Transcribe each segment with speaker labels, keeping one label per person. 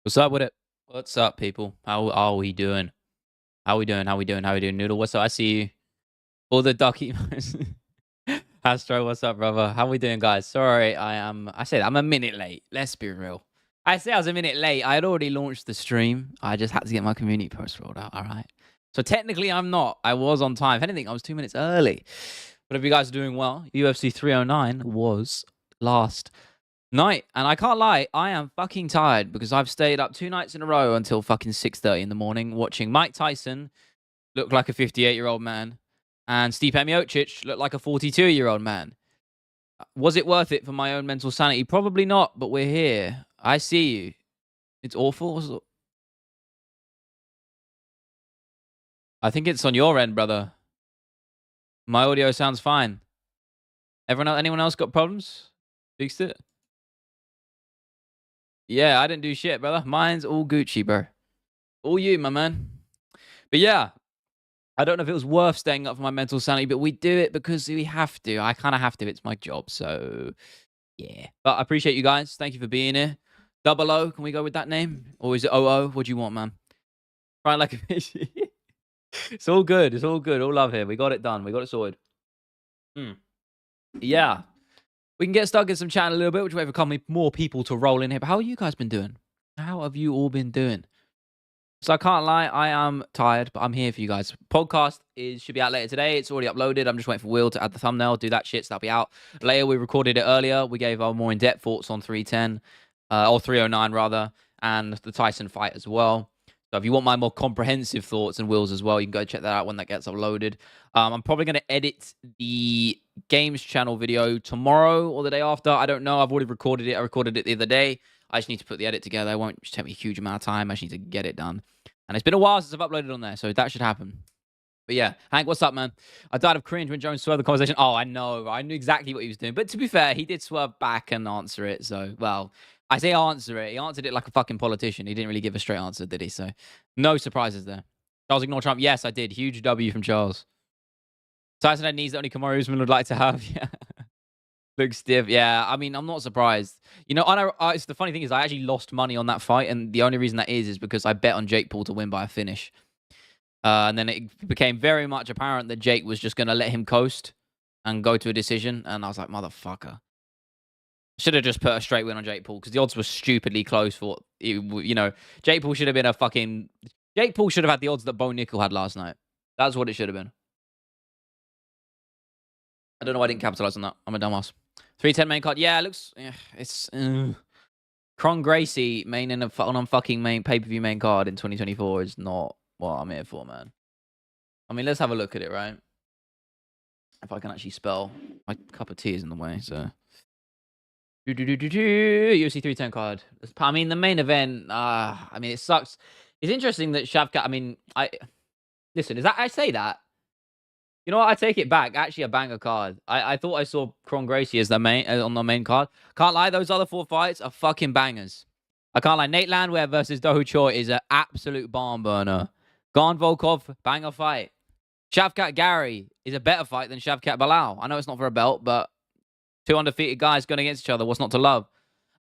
Speaker 1: What's up with it? What's up, people? How are we doing? How we doing? How we doing? How we doing? Noodle, what's up? I see you. All the ducky. Astro, what's up, brother? How we doing, guys? Sorry, I said I'm a minute late. Let's be real. I say I was a minute late. I had already launched the stream. I just had to get my community post rolled out. All right. So technically, I'm not. I was on time. If anything, I was 2 minutes early. But if you guys are doing well, UFC 309 was last night, and I can't lie, I am fucking tired because I've stayed up 2 nights in a row until fucking 6:30 in the morning watching Mike Tyson look like a 58-year-old man and Stipe Miocic look like a 42-year-old man. Was it worth it for my own mental sanity? Probably not, but we're here. I see you. It's awful. I think it's on your end, brother. My audio sounds fine. Anyone else got problems? Fixed it? Yeah, I didn't do shit, brother. Mine's all Gucci, bro. All you, my man. But yeah, I don't know if it was worth staying up for my mental sanity, but we do it because we have to. I kind of have to. It's my job. So yeah. But I appreciate you guys. Thank you for being here. Double O, can we go with that name? Or is it OO? What do you want, man? Right, like a fish. It's all good. It's all good. All love here. We got it done. We got it sorted. Yeah. We can get stuck in some chat a little bit, which way for coming more people to roll in here. But how have you guys been doing? How have you all been doing? So I can't lie, I am tired, but I'm here for you guys. Podcast should be out later today. It's already uploaded. I'm just waiting for Will to add the thumbnail, do that shit, so that'll be out later. We recorded it earlier. We gave our more in-depth thoughts on 310, or 309 rather, and the Tyson fight as well. So if you want my more comprehensive thoughts and Will's as well, you can go check that out when that gets uploaded. I'm probably going to edit the games channel video tomorrow or the day after. I don't know. I've already recorded it. I recorded it the other day. I just need to put the edit together. It won't take me a huge amount of time. I just need to get it done. And it's been a while since I've uploaded on there, so that should happen. But yeah, Hank, what's up, man? I died of cringe when Jones swerved the conversation. Oh, I know. I knew exactly what he was doing. But to be fair, he did swerve back and answer it. So, well, I say answer it. He answered it like a fucking politician. He didn't really give a straight answer, did he? So, no surprises there. Charles ignore Trump. Yes, I did. Huge W from Charles. Tyson had knees that only Kamaru Usman would like to have. Yeah. Looks stiff. Yeah, I mean, I'm not surprised. You know, it's the funny thing is I actually lost money on that fight, and the only reason that is because I bet on Jake Paul to win by a finish. And then it became very much apparent that Jake was just going to let him coast and go to a decision, and I was like, motherfucker. Should have just put a straight win on Jake Paul because the odds were stupidly close for, you know, Jake Paul should have been a fucking... Jake Paul should have had the odds that Bo Nickel had last night. That's what it should have been. I don't know why I didn't capitalize on that. I'm a dumbass. 310 main card. Yeah, it looks... it's... Kron Gracie on fucking main pay-per-view main card in 2024 is not what I'm here for, man. I mean, let's have a look at it, right? If I can actually spell. My cup of tea is in the way, so... UFC 310 card. I mean, the main event, I mean, it sucks. It's interesting that Shavkat, I mean, listen, is that... I say that. You know what? I take it back. Actually, a banger card. I thought I saw Kron Gracie as the main on the main card. Can't lie, those other 4 fights are fucking bangers. I can't lie. Nate Landwehr versus Doho Choi is an absolute barn burner. Garn Volkov, banger fight. Shavkat Gary is a better fight than Shavkat Bilal. I know it's not for a belt, but 2 undefeated guys going against each other. What's not to love?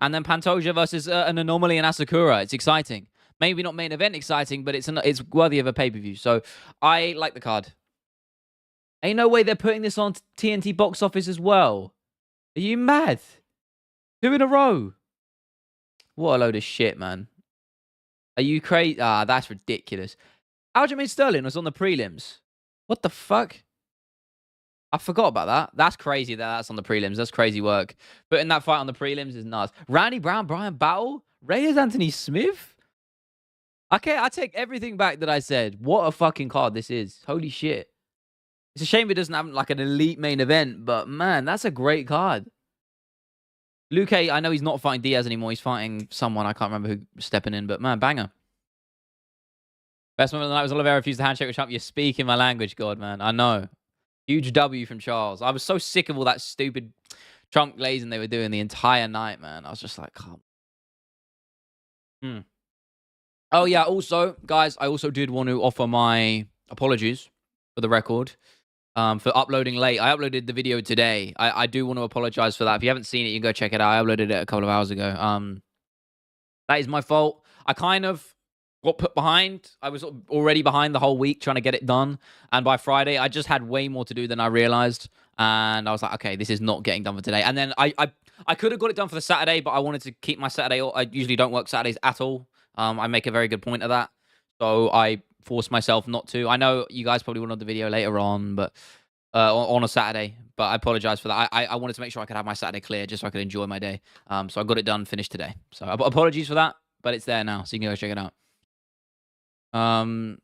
Speaker 1: And then Pantoja versus an Anomaly and Asakura. It's exciting. Maybe not main event exciting, but it's worthy of a pay-per-view. So I like the card. Ain't no way they're putting this on TNT box office as well. Are you mad? 2 in a row. What a load of shit, man. Are you crazy? Ah, that's ridiculous. Aljamain Sterling was on the prelims. What the fuck? I forgot about that. That's crazy that that's on the prelims. That's crazy work. Putting that fight on the prelims is nuts. Randy Brown, Brian Battle, Reyes Anthony Smith? Okay, I take everything back that I said. What a fucking card this is. Holy shit. It's a shame it doesn't have like an elite main event, but man, that's a great card. Luke, I know he's not fighting Diaz anymore. He's fighting someone. I can't remember who's stepping in, but man, banger. Best moment of the night was Oliveira refused the handshake with Trump. You're speaking my language, God, man. I know. Huge W from Charles. I was so sick of all that stupid Trump glazing they were doing the entire night, man. I was just like, come on. Oh, yeah. Also, guys, I also did want to offer my apologies for the record. For uploading late. I uploaded the video today. I do want to apologize for that. If you haven't seen it, you can go check it out. I uploaded it a couple of hours ago. That is my fault. I kind of got put behind. I was already behind the whole week trying to get it done. And by Friday, I just had way more to do than I realized. And I was like, okay, this is not getting done for today. And then I could have got it done for the Saturday, but I wanted to keep my Saturday. I usually don't work Saturdays at all. I make a very good point of that. So I forced myself not to. I know you guys probably will know the video later on, but on a Saturday. But I apologize for that. I wanted to make sure I could have my Saturday clear just so I could enjoy my day. So I got it done, finished today. So apologies for that, but it's there now, so you can go check it out. Um,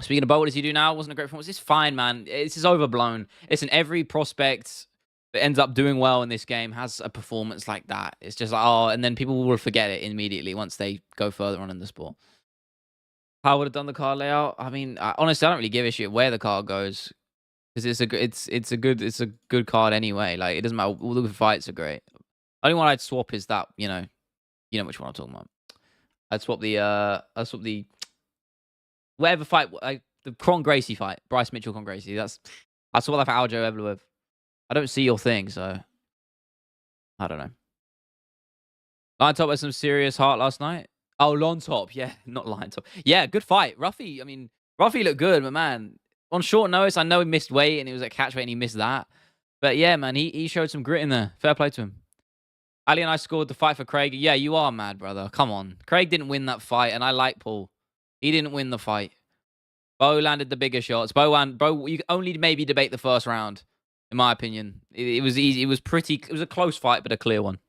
Speaker 1: Speaking of what does he do now? Wasn't a great performance. It's fine, man. This is overblown. Listen, every prospect that ends up doing well in this game has a performance like that. It's just like, oh, and then people will forget it immediately once they go further on in the sport. How would have done the card layout? I mean, honestly, I don't really give a shit where the card goes because it's a good card anyway. Like it doesn't matter. All the fights are great. Only one I'd swap is that you know which one I'm talking about. I'd swap the whatever fight, the Kron Gracie fight, Bryce Mitchell Kron Gracie. I saw that for Aljo Evloev. I don't see your thing, so I don't know. Line Top had some serious heart last night. Oh, Lon Top, yeah, not Line Top. Yeah, good fight. Ruffy, I mean, Ruffy looked good, but man, on short notice, I know he missed weight and it was a catch weight and he missed that. But yeah, man, he showed some grit in there. Fair play to him. Ali and I scored the fight for Craig. Yeah, you are mad, brother. Come on. Craig didn't win that fight, and I like Paul. He didn't win the fight. Bo landed the bigger shots. Bo, you only maybe debate the first round, in my opinion. It was easy. It was a close fight, but a clear one.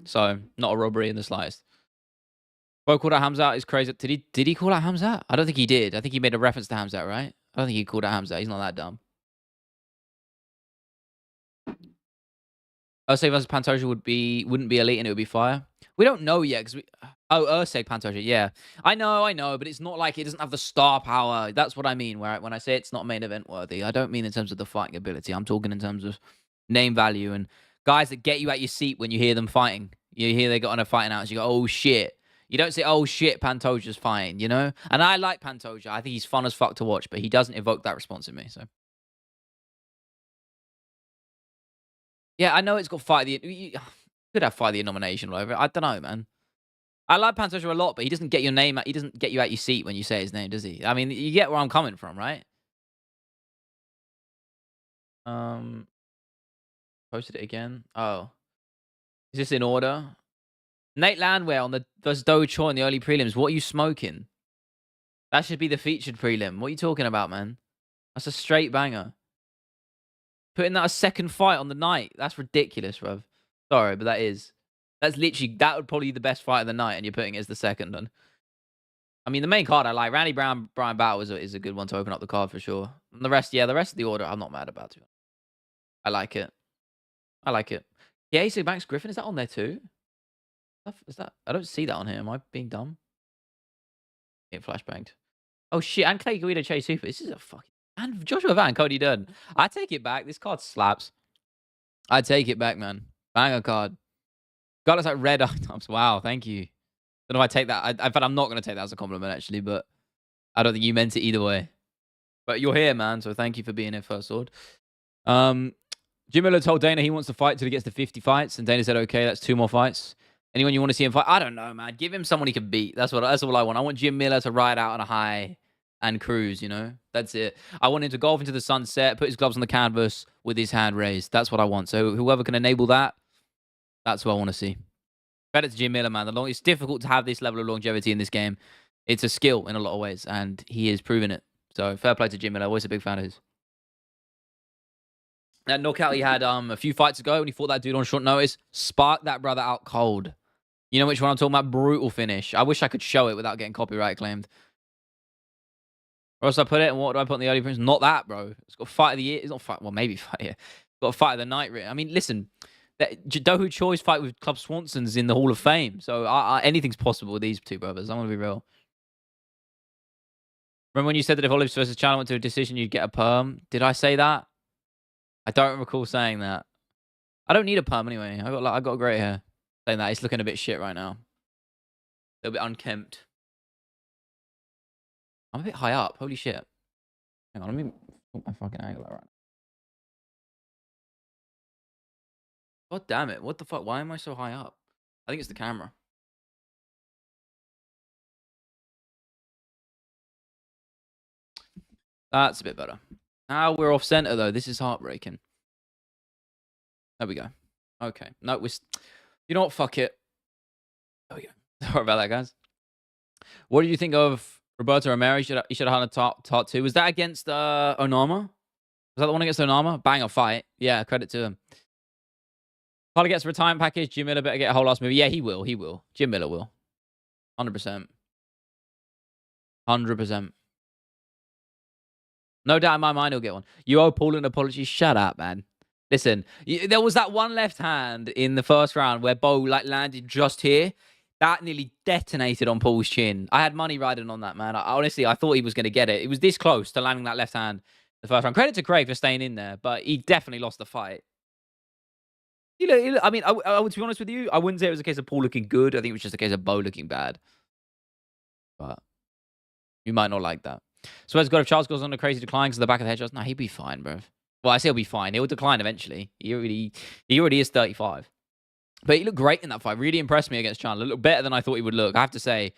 Speaker 1: So, not a robbery in the slightest. Bo called out Hamzat. Is crazy. Did he call out Hamzat? I don't think he did. I think he made a reference to Hamzat, right? I don't think he called out Hamzat. He's not that dumb. Ursay versus Pantoja wouldn't be elite and it would be fire. We don't know yet because Ursay Pantoja, yeah. I know, but it's not like it doesn't have the star power. That's what I mean. When I say it's not main event worthy, I don't mean in terms of the fighting ability. I'm talking in terms of name value and guys that get you out your seat when you hear them fighting. You hear they got on a fighting out, so you go, oh shit. You don't say, oh shit, Pantoja's fighting, you know? And I like Pantoja. I think he's fun as fuck to watch, but he doesn't evoke that response in me. So yeah, I know it's got fight the could have fight the nomination or whatever. I don't know, man. I like Pantoja a lot, but he doesn't get your name. He doesn't get you out your seat when you say his name, does he? I mean, you get where I'm coming from, right? Um, Posted it again. Oh, is this in order? Nate Landwehr on the versus Do Choi in the early prelims. What are you smoking? That should be the featured prelim. What are you talking about, man? That's a straight banger. Putting that a second fight on the night. That's ridiculous, bruv. Sorry, but that's literally that would probably be the best fight of the night, and you're putting it as the second one. I mean, the main card I like. Randy Brown, Brian Battle is a good one to open up the card for sure. And the rest of the order, I'm not mad about it. I like it. I like it. Yeah, so Max Griffin, is that on there too? Is that? I don't see that on here. Am I being dumb? It flashbanged. Oh shit! And Clay Guida Chase Super. This is a fucking and Joshua Van, Cody Durden. I take it back. This card slaps. I take it back, man. Banger card. God, it's like red items. Wow, thank you. Don't know if I take that. In fact, I'm not going to take that as a compliment, actually, but I don't think you meant it either way. But you're here, man, so thank you for being here, First Sword. Jim Miller told Dana he wants to fight till he gets to 50 fights, and Dana said, okay, that's 2 more fights. Anyone you want to see him fight? I don't know, man. Give him someone he can beat. That's all I want. I want Jim Miller to ride out on a high and cruise, you know? That's it. I want him to golf into the sunset, put his gloves on the canvas with his hand raised. That's what I want. So whoever can enable that, that's what I want to see. Credit to Jim Miller, man. It's difficult to have this level of longevity in this game. It's a skill in a lot of ways, and he has proven it. So fair play to Jim Miller. Always a big fan of his. That knockout he had a few fights ago when he fought that dude on short notice sparked that brother out cold. You know which one I'm talking about? Brutal finish. I wish I could show it without getting copyright claimed. Where else I put it? And what do I put in the early prints? Not that, bro. It's got fight of the year. It's not fight. Well, maybe fight. Yeah. It's got a fight of the night. I mean, listen. Dohu Choi's fight with Club Swanson's in the Hall of Fame. So anything's possible with these two brothers. I'm going to be real. Remember when you said that if Olives versus Chandler went to a decision, you'd get a perm? Did I say that? I don't recall saying that. I don't need a perm anyway. I got great hair. Saying that, it's looking a bit shit right now. A little bit unkempt. I'm a bit high up. Holy shit. Hang on, let me put my fucking angle right now. God damn it. What the fuck? Why am I so high up? I think it's the camera. That's a bit better. Now we're off center, though. This is heartbreaking. There we go. Okay. No, you know what? Fuck it. There we go. Sorry about that, guys. What did you think of Roberto Romero? He should have had a top 2. Was that against Onama? Was that the one against Onama? Banger fight. Yeah, credit to him. Carter gets a retirement package. Jim Miller better get a whole last movie. Yeah, he will. He will. Jim Miller will. 100%. 100%. No doubt in my mind he'll get one. You owe Paul an apology. Shut up, man. Listen, there was that one left hand in the first round where Bo landed just here. That nearly detonated on Paul's chin. I had money riding on that, man. Honestly, I thought he was going to get it. It was this close to landing that left hand the first round. Credit to Craig for staying in there, but he definitely lost the fight. I mean, I would, to be honest with you, I wouldn't say it was a case of Paul looking good. I think it was just a case of Bo looking bad. But you might not like that. So as God, if Charles goes on a crazy decline because of the back of the headshots, he'll be fine, bro. Well, I say he'll be fine. He'll decline eventually. He already is 35. But he looked great in that fight. Really impressed me against Chandler. Looked better than I thought he would look. I have to say,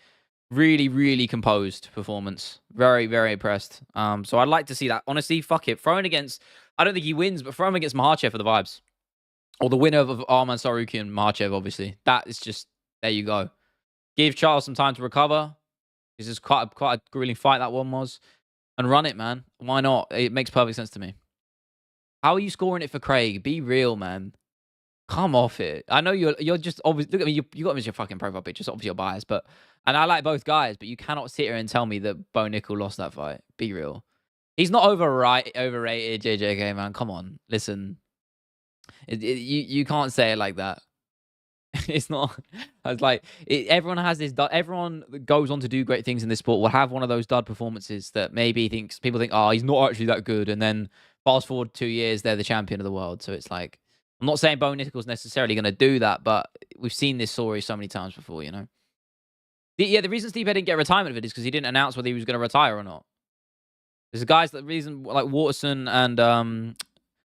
Speaker 1: really, really composed performance. Very, very impressed. So I'd like to see that. Honestly, fuck it. Throwing against, I don't think he wins, but throw him against Makhachev for the vibes. Or the winner of Arman Sarukian and Makhachev, obviously. That is just, there you go. Give Charles some time to recover. This is quite a grueling fight, that one was. And run it, man. Why not? It makes perfect sense to me. How are you scoring it for Craig? Be real, man. Come off it. I know you're just obviously, look at me. You got him as your fucking profile picture. So obviously you're biased, and I like both guys, but you cannot sit here and tell me that Bo Nickel lost that fight. Be real. He's not overrated, JJK, man. Come on, listen. You can't say it like that. It's not. It's like everyone has this. Everyone that goes on to do great things in this sport will have one of those dud performances that maybe people think, oh, he's not actually that good, and then fast forward 2 years, they're the champion of the world. So it's like, I'm not saying Bo Nickel's necessarily going to do that, but we've seen this story so many times before, you know. The reason Steve didn't get a retirement of it is because he didn't announce whether he was going to retire or not. There's guys that reason like Waterson and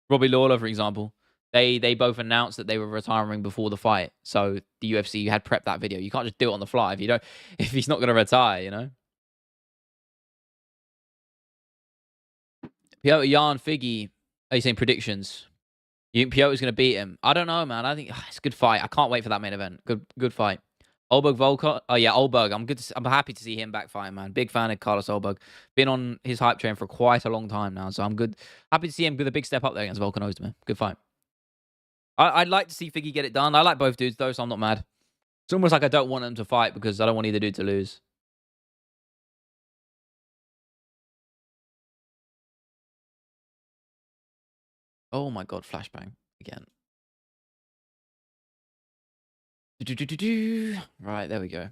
Speaker 1: Robbie Lawler, for example. They both announced that they were retiring before the fight. So the UFC had prepped that video. You can't just do it on the fly if he's not going to retire, you know. Piotr Jan Figgy, are you saying predictions? You think Piotr's going to beat him? I don't know, man. I think it's a good fight. I can't wait for that main event. Good fight. Olberg Volkov. Oh yeah, Olberg. I'm happy to see him back fighting, man. Big fan of Carlos Olberg. Been on his hype train for quite a long time now, so I'm good. Happy to see him with a big step up there against Volkan Ozdemir. Good fight. I'd like to see Figgy get it done. I like both dudes though, so I'm not mad. It's almost like I don't want them to fight because I don't want either dude to lose. Oh my god, flashbang again. Right, there we go.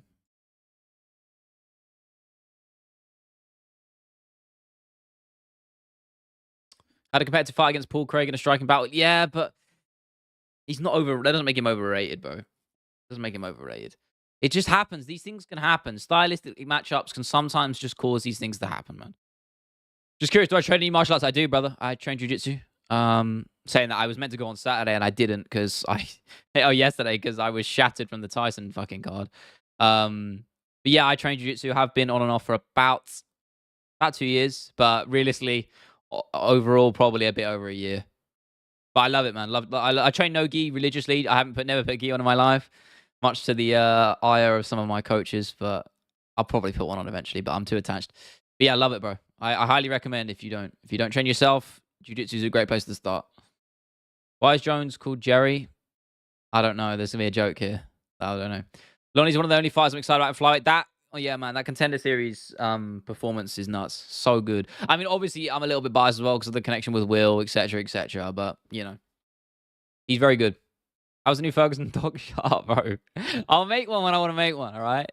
Speaker 1: Had a competitive fight against Paul Craig in a striking battle. Yeah, but he's not over. That doesn't make him overrated, bro. Doesn't make him overrated. It just happens. These things can happen. Stylistic matchups can sometimes just cause these things to happen, man. Just curious, do I train any martial arts? I do, brother. I train jiu-jitsu. Saying that I was meant to go on Saturday and I didn't because yesterday because I was shattered from the Tyson fucking card. But yeah, I train jiu-jitsu. Have been on and off for about 2 years, but realistically, overall probably a bit over a year. But I love it, man. I train no gi religiously. I haven't never put gi on in my life, much to the ire of some of my coaches. But I'll probably put one on eventually. But I'm too attached. But yeah, I love it, bro. I highly recommend if you don't train yourself, jiu-jitsu is a great place to start. Why is Jones called Jerry? I don't know. There's gonna be a joke here. I don't know. Lonnie's one of the only fighters I'm excited about in flyweight. Oh yeah, man, that Contender Series performance is nuts. So good. I mean, obviously, I'm a little bit biased as well because of the connection with Will, etc., etc. But you know, he's very good. How's the new Ferguson dog? Shut up, bro. I'll make one when I want to make one. All right.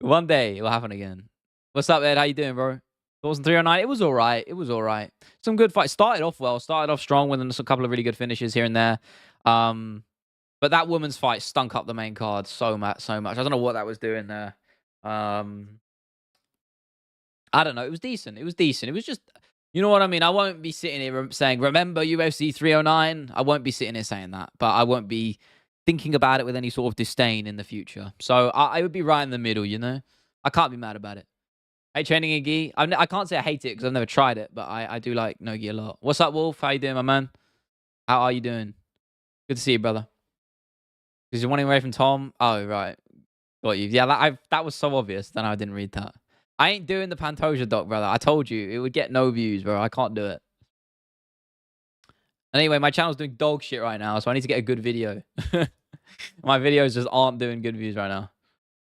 Speaker 1: One day it will happen again. What's up, Ed? How you doing, bro? Thoughts on 309? It was all right. It was all right. Some good fights. Started off well. Started off strong with a couple of really good finishes here and there. But that woman's fight stunk up the main card so much. I don't know what that was doing there. I don't know. It was decent. It was just, you know what I mean? I won't be sitting here saying, remember UFC 309? I won't be sitting here saying that. But I won't be thinking about it with any sort of disdain in the future. So I would be right in the middle, you know? I can't be mad about it. Hate training in gi. I can't say I hate it because I've never tried it, but I do like no gi a lot. What's up, Wolf? How you doing, my man? How are you doing? Good to see you, brother. Because you're wanting away from Tom. Oh, right. Got you. Yeah, that was so obvious. Then I didn't read that. I ain't doing the Pantoja doc, brother. I told you it would get no views, bro. I can't do it. Anyway, my channel's doing dog shit right now, so I need to get a good video. My videos just aren't doing good views right now.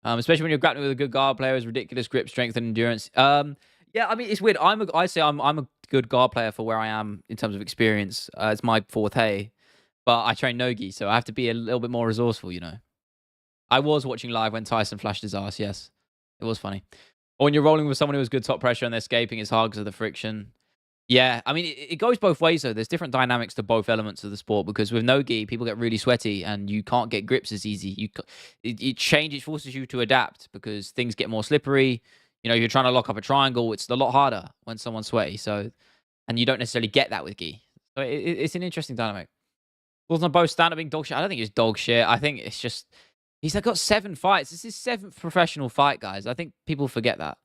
Speaker 1: Especially when you're grappling with a good guard player with ridiculous grip, strength, and endurance. Yeah, I mean, it's weird. I say I'm a good guard player for where I am in terms of experience. It's my forte, but I train no-gi, so I have to be a little bit more resourceful, you know. I was watching live when Tyson flashed his ass, yes. It was funny. Or when you're rolling with someone who has good top pressure and they're escaping, it's hard because of the friction. Yeah, I mean, it goes both ways, though. There's different dynamics to both elements of the sport because with no-gi, people get really sweaty and you can't get grips as easy. It forces you to adapt because things get more slippery. You know, you're trying to lock up a triangle. It's a lot harder when someone's sweaty. So, and you don't necessarily get that with gi. So it's an interesting dynamic. Wasn't both stand-up being dog shit? I don't think it's dog shit. I think it's just he's got 7 fights. This is his 7th professional fight, guys. I think people forget that.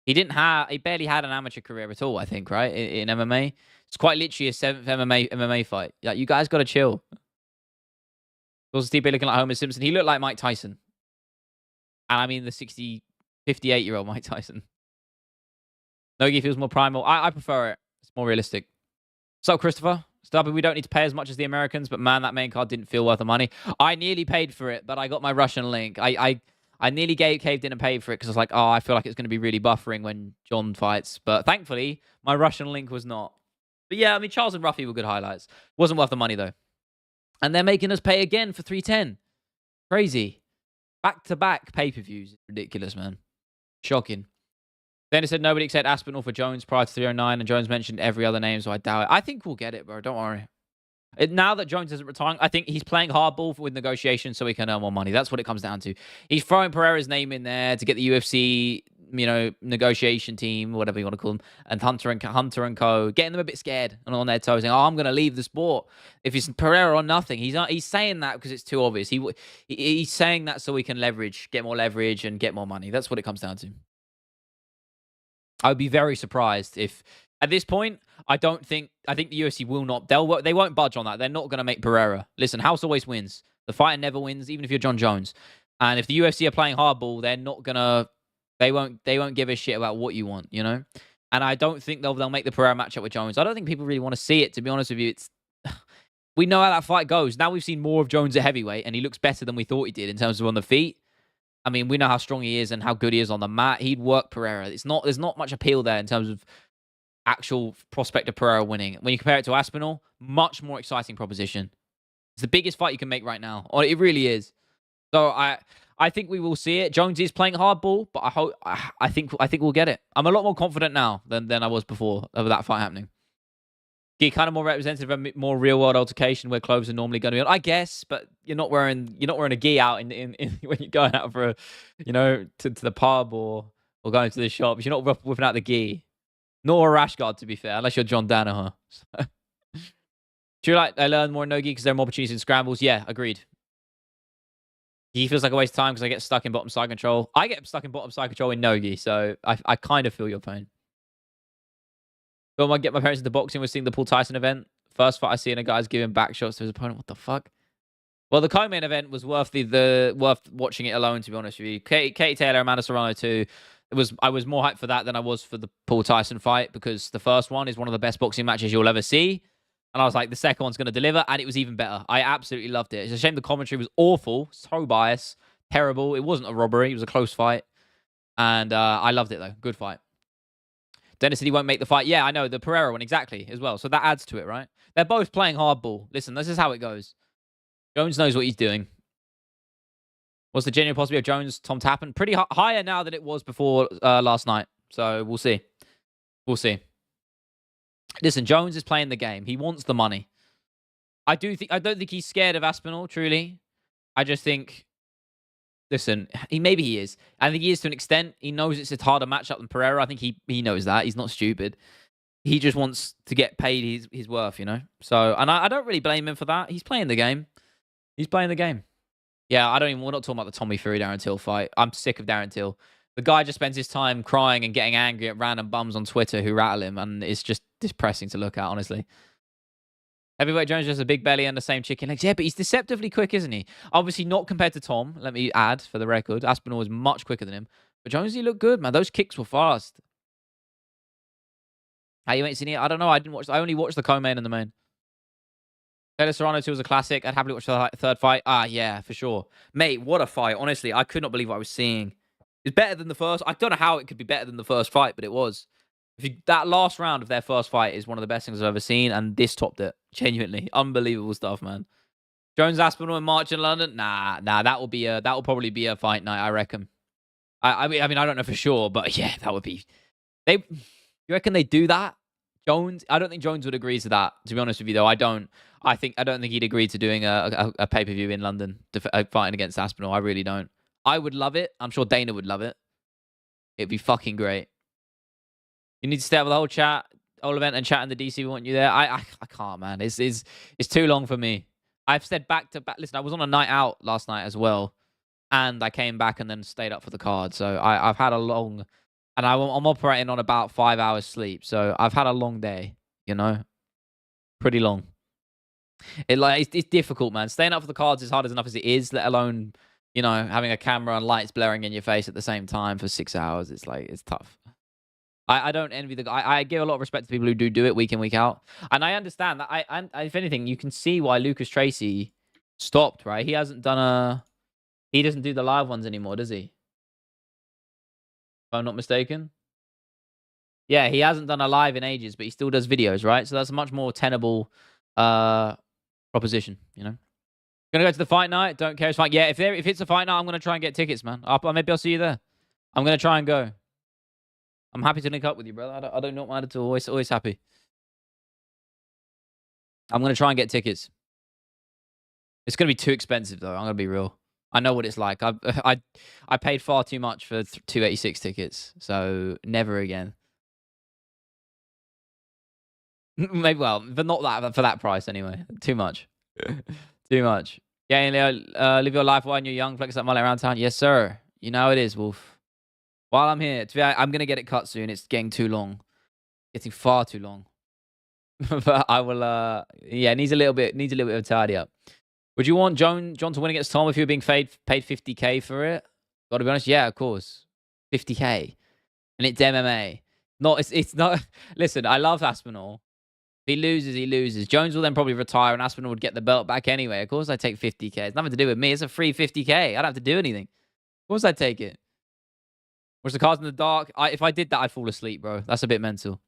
Speaker 1: He barely had an amateur career at all, I think, right? In MMA. It's quite literally a 7th MMA fight. Like, you guys got to chill. Also, Steve looking like Homer Simpson. He looked like Mike Tyson. And I mean the 58-year-old Mike Tyson. Nogi feels more primal. I prefer it. It's more realistic. So, Christopher. Stubby, we don't need to pay as much as the Americans, but man, that main card didn't feel worth the money. I nearly paid for it, but I got my Russian link. I nearly caved in and paid for it because I was like, oh, I feel like it's going to be really buffering when John fights. But thankfully, my Russian link was not. But yeah, I mean, Charles and Ruffy were good highlights. Wasn't worth the money, though. And they're making us pay again for 310. Crazy. Back-to-back pay-per-views. Ridiculous, man. Shocking. Then it said nobody except Aspinall for Jones prior to 309, and Jones mentioned every other name, so I doubt it. I think we'll get it, bro. Don't worry. Now that Jones isn't retiring, I think he's playing hardball with negotiations so he can earn more money. That's what it comes down to. He's throwing Pereira's name in there to get the UFC, you know, negotiation team, whatever you want to call them, and Hunter and Co. Getting them a bit scared and on their toes, saying, "Oh, I'm going to leave the sport if it's Pereira or nothing." He's saying that because it's too obvious. He's saying that so he can get more leverage, and get more money. That's what it comes down to. I would be very surprised if, at this point, I think the UFC will not. They won't budge on that. They're not going to make Pereira. Listen, House always wins. The fighter never wins, even if you're John Jones. And if the UFC are playing hardball, they're not gonna. They won't give a shit about what you want, you know. And I don't think they'll make the Pereira matchup with Jones. I don't think people really want to see it. To be honest with you, it's. We know how that fight goes. Now we've seen more of Jones at heavyweight, and he looks better than we thought he did in terms of on the feet. I mean, we know how strong he is and how good he is on the mat. He'd work Pereira. There's not much appeal there in terms of actual prospect of Pereira winning. When you compare it to Aspinall, much more exciting proposition. It's the biggest fight you can make right now. It really is. So I think we will see it. Jones is playing hardball, but I think we'll get it. I'm a lot more confident now than I was before of that fight happening. Kind of more representative of a more real world altercation where clothes are normally going to be on, I guess, but you're not wearing a gi out in when you're going out for to the pub or going to the shops. You're not whipping out the gi, nor a rash guard, to be fair, unless you're John Danaher. True, like I learn more in no-gi because there are more opportunities in scrambles. Yeah, agreed. He feels like a waste of time because I get stuck in bottom side control. I get stuck in bottom side control in no-gi, so I kind of feel your pain. But when I get my parents into boxing, we're seeing the Paul Tyson event. First fight I see, and a guy's giving back shots to his opponent. What the fuck? Well, the co-main event was worth worth watching it alone, to be honest with you. Katie Taylor, Amanda Serrano too. I was more hyped for that than I was for the Paul Tyson fight because the first one is one of the best boxing matches you'll ever see. And I was like, the second one's going to deliver, and it was even better. I absolutely loved it. It's a shame the commentary was awful, so biased, terrible. It wasn't a robbery. It was a close fight. And I loved it, though. Good fight. Dennis said he won't make the fight. Yeah, I know. The Pereira one, exactly, as well. So that adds to it, right? They're both playing hardball. Listen, this is how it goes. Jones knows what he's doing. What's the genuine possibility of Jones, Tom Tappan? Pretty higher now than it was before last night. So we'll see. We'll see. Listen, Jones is playing the game. He wants the money. I don't think he's scared of Aspinall, truly. I just think, listen, maybe he is. I think he is to an extent. He knows it's a harder matchup than Pereira. I think he knows that. He's not stupid. He just wants to get paid his worth, you know? So, and I don't really blame him for that. He's playing the game. He's playing the game. Yeah, we're not talking about the Tommy Fury Darren Till fight. I'm sick of Darren Till. The guy just spends his time crying and getting angry at random bums on Twitter who rattle him, and it's just depressing to look at, honestly. Heavyweight Jones has a big belly and the same chicken legs. Yeah, but he's deceptively quick, isn't he? Obviously not compared to Tom, let me add, for the record. Aspinall is much quicker than him. But Jonesy looked good, man. Those kicks were fast. How you ain't seen it? I don't know. I only watched the co-main and the main. Taylor Serrano 2 was a classic. I'd happily watch the third fight. Ah, yeah, for sure. Mate, what a fight. Honestly, I could not believe what I was seeing. It's better than the first. I don't know how it could be better than the first fight, but it was. That last round of their first fight is one of the best things I've ever seen, and this topped it. Genuinely. Unbelievable stuff, man. Jones Aspinall in March in London? Nah, that will probably be a fight night, I reckon. I mean, I don't know for sure, but yeah, that would be. You reckon they do that? Jones? I don't think Jones would agree to that. To be honest with you, though, I don't think he'd agree to doing a pay per view in London fighting against Aspinall. I really don't. I would love it. I'm sure Dana would love it. It'd be fucking great. You need to stay up with the whole event and chat in the DC. We want you there. I can't, man. It's too long for me. I've said back to back. Listen, I was on a night out last night as well, and I came back and then stayed up for the card. So I've had a long, and I'm operating on about 5 hours sleep. So I've had a long day. You know, pretty long. It's difficult, man. Staying up for the cards is hard enough as it is. Let alone, you know, having a camera and lights blaring in your face at the same time for 6 hours. It's tough. I don't envy the guy. I give a lot of respect to people who do it week in, week out. And I understand that. I if anything, you can see why Lucas Tracy stopped, right? He doesn't do the live ones anymore, does he? If I'm not mistaken. Yeah, he hasn't done a live in ages, but he still does videos, right? So that's a much more tenable proposition, you know? Gonna go to the fight night. Don't care. It's fine. Yeah, if it's a fight night, I'm gonna try and get tickets, man. Maybe I'll see you there. I'm gonna try and go. I'm happy to link up with you, brother. I don't not mind at all. Always happy. I'm gonna try and get tickets. It's gonna be too expensive though. I'm gonna be real. I know what it's like. I paid far too much for 286 tickets, so never again. Maybe but not that for that price anyway. Too much. Too much. Yeah, Leo, live your life while you're young. Flex that mullet around town. Yes, sir. You know it is, Wolf. While I'm here, I'm gonna get it cut soon. It's getting too long. Getting far too long. But I will. Yeah, needs a little bit of a tidy up. Would you want John to win against Tom if you were being paid 50K for it? Gotta be honest. Yeah, of course. 50K, and it's MMA. It's not. Listen, I love Aspinall. If he loses, he loses. Jones will then probably retire, and Aspinall would get the belt back anyway. Of course, I take 50K. It's nothing to do with me. It's a free 50K. I don't have to do anything. Of course, I take it. Watch the cards in the dark. If I did that, I'd fall asleep, bro. That's a bit mental.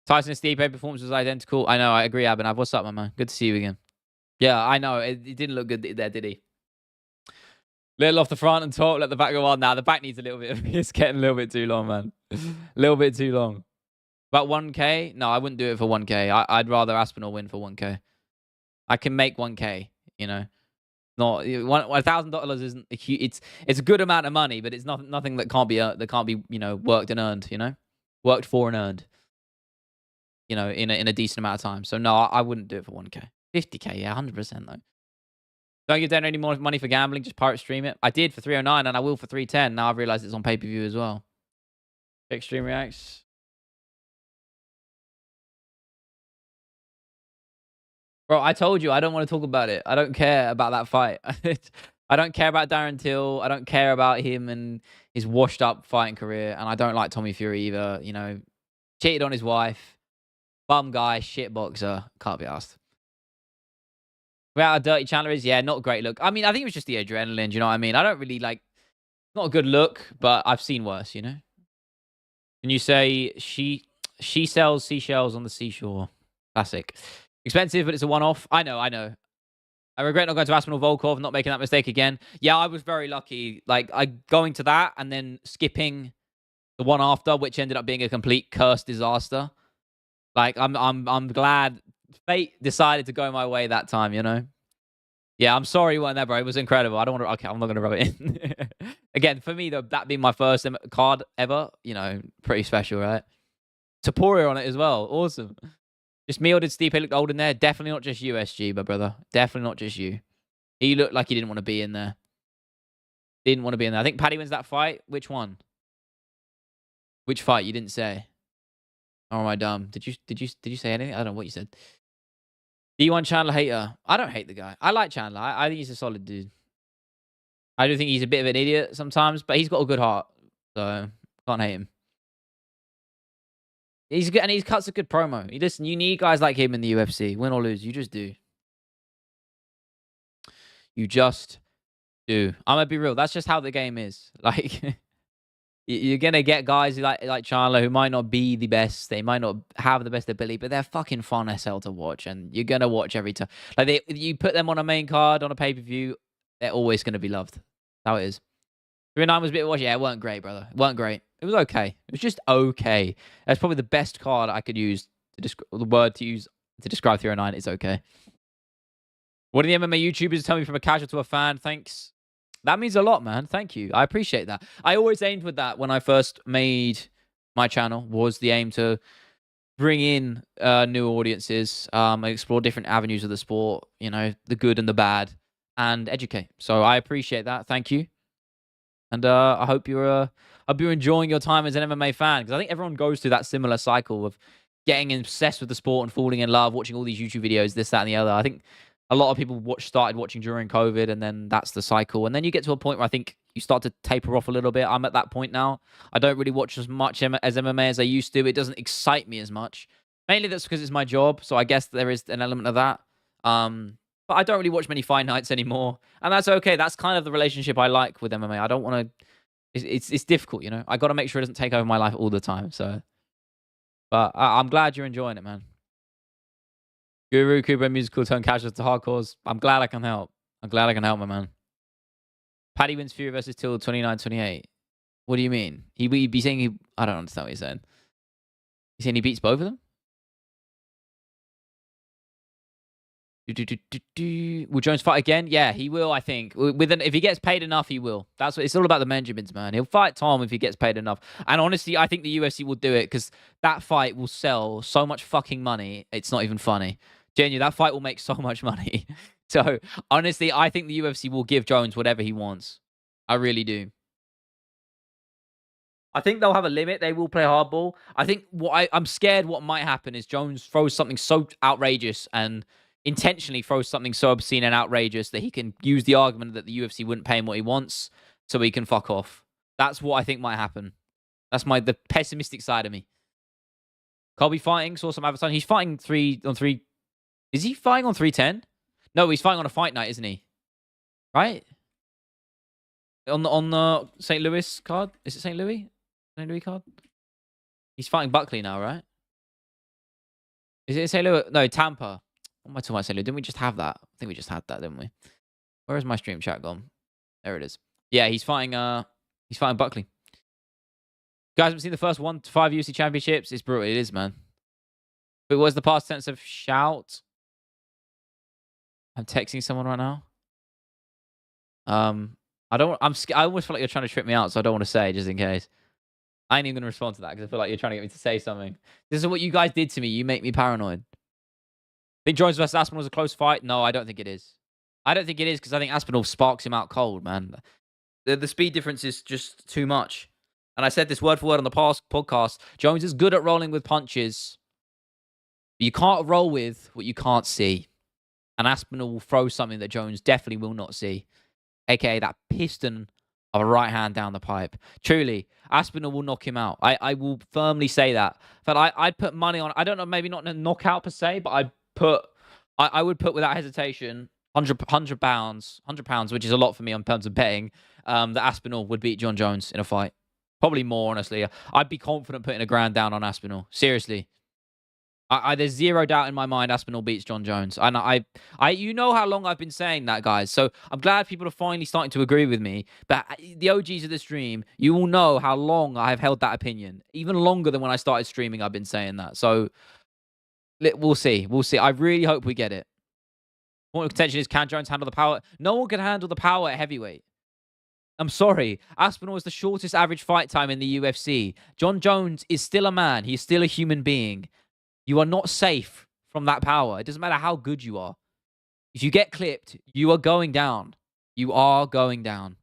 Speaker 1: Tyson and Stipe performance was identical. I know. I agree, Abhinav. What's up, my man? Good to see you again. Yeah, I know. It didn't look good there, did he? Little off the front and top. Let the back go on. Now the back needs a little bit. It's getting a little bit too long, man. A little bit too long. About 1K? No, I wouldn't do it for 1K. I'd rather Aspinall win for 1K. I can make 1K. You know. Not $1,000 isn't a huge. It's a good amount of money, but it's nothing that can't be worked and earned. You know, worked for and earned. You know, in a decent amount of time. So no, I wouldn't do it for 1K. 50K, yeah, 100% though. Don't give Dan any more money for gambling. Just pirate stream it. I did for 309 and I will for 310. Now I've realized it's on pay per view as well. Check stream reacts. Bro, I told you I don't want to talk about it. I don't care about that fight. I don't care about Darren Till. I don't care about him and his washed up fighting career. And I don't like Tommy Fury either. You know, cheated on his wife. Bum guy, shit boxer. Can't be asked. Without a dirty Chandler is, yeah, not a great look. I mean, I think it was just the adrenaline. Do you know what I mean? I don't really like, not a good look, but I've seen worse, you know? And you say she sells seashells on the seashore. Classic. Expensive, but it's a one-off. I know. I regret not going to Aspinall Volkov, not making that mistake again. Yeah, I was very lucky. Like, going to that and then skipping the one after, which ended up being a complete cursed disaster. Like, I'm glad fate decided to go my way that time, you know? Yeah, I'm sorry you weren't there, bro. It was incredible. I don't want to... Okay, I'm not going to rub it in. Again, for me, though, that being my first card ever, you know, pretty special, right? Taporia on it as well. Awesome. Just me or did Stipe look old in there? Definitely not just you, SG, my brother. Definitely not just you. He looked like he didn't want to be in there. Didn't want to be in there. I think Paddy wins that fight. Which one? Which fight? You didn't say. Or am I dumb? Did you say anything? I don't know what you said. Do you want Chandler hater? I don't hate the guy. I like Chandler. I think he's a solid dude. I do think he's a bit of an idiot sometimes, but he's got a good heart. So can't hate him. He's good and he cuts a good promo. Listen, you need guys like him in the UFC. Win or lose. You just do. You just do. I'm gonna be real. That's just how the game is. Like you're gonna get guys like Chandler who might not be the best. They might not have the best ability, but they're fucking fun as hell to watch, and you're gonna watch every time. Like you put them on a main card on a pay per view, they're always gonna be loved. That's how it is. 3-9 was a bit of watch. Yeah, it weren't great, brother. It weren't great. It was okay. It was just okay. That's probably the best card I could use to describe the word to use to describe 309. It's okay. What do the MMA YouTubers tell me from a casual to a fan? Thanks. That means a lot, man. Thank you. I appreciate that. I always aimed with that when I first made my channel, was the aim to bring in new audiences, explore different avenues of the sport, you know, the good and the bad, and educate. So I appreciate that. Thank you. And I hope you're enjoying your time as an MMA fan, because I think everyone goes through that similar cycle of getting obsessed with the sport and falling in love, watching all these YouTube videos, this, that, and the other. I think a lot of people started watching during COVID, and then that's the cycle. And then you get to a point where I think you start to taper off a little bit. I'm at that point now. I don't really watch as much as MMA as I used to. It doesn't excite me as much. Mainly that's because it's my job, so I guess there is an element of that. But I don't really watch many fight nights anymore, and that's okay. That's kind of the relationship I like with MMA. I don't want to. It's difficult, you know. I got to make sure it doesn't take over my life all the time. So, but I'm glad you're enjoying it, man. Guru, Kubo, musical tone casual to hardcores. I'm glad I can help. I'm glad I can help, my man. Paddy wins Fury versus Till 29-28. What do you mean? He'd be saying he. I don't understand what you're saying. He's saying he beats both of them? Will Jones fight again? Yeah, he will, I think. If he gets paid enough, he will. That's what it's all about, the Benjamins, man. He'll fight Tom if he gets paid enough. And honestly, I think the UFC will do it because that fight will sell so much fucking money. It's not even funny. Genuinely, that fight will make so much money. So, honestly, I think the UFC will give Jones whatever he wants. I really do. I think they'll have a limit. They will play hardball. I think I'm scared what might happen is Jones throws something so outrageous and intentionally throws something so obscene and outrageous that he can use the argument that the UFC wouldn't pay him what he wants, so he can fuck off. That's what I think might happen. That's the pessimistic side of me. Colby fighting, saw some advertising. He's fighting 3-on-3. Is he fighting on 310? No, he's fighting on a fight night, isn't he? Right? On the St. Louis card? Is it St. Louis? St. Louis card? He's fighting Buckley now, right? Is it St. Louis? No, Tampa. What am I talking about, St. Louis? Didn't we just have that? I think we just had that, didn't we? Where is my stream chat gone? There it is. Yeah, he's fighting Buckley. You guys haven't seen the first 1 to 5 UFC championships? It's brutal. It is, man. But what's the past tense of shout? I'm texting someone right now. I almost feel like you're trying to trip me out, so I don't want to say just in case. I ain't even gonna respond to that because I feel like you're trying to get me to say something. This is what you guys did to me. You make me paranoid. Think Jones versus Aspinall was a close fight? No, I don't think it is. I don't think it is because I think Aspinall sparks him out cold, man. The speed difference is just too much. And I said this word for word on the past podcast. Jones is good at rolling with punches. But you can't roll with what you can't see. And Aspinall will throw something that Jones definitely will not see. AKA that piston of a right hand down the pipe. Truly, Aspinall will knock him out. I will firmly say that. But I'd put money on, I don't know, maybe not a knockout per se, but I would put without hesitation 100 pounds, which is a lot for me in terms of betting, that Aspinall would beat John Jones in a fight. Probably more, honestly. I'd be confident putting $1,000 down on Aspinall. Seriously. There's zero doubt in my mind Aspinall beats John Jones. And you know how long I've been saying that, guys. So I'm glad people are finally starting to agree with me. But the OGs of the stream, you all know how long I've held that opinion. Even longer than when I started streaming, I've been saying that. So we'll see. We'll see. I really hope we get it. Point of contention is, can Jones handle the power? No one can handle the power at heavyweight. I'm sorry. Aspinall is the shortest average fight time in the UFC. John Jones is still a man. He's still a human being. You are not safe from that power. It doesn't matter how good you are. If you get clipped, you are going down. You are going down.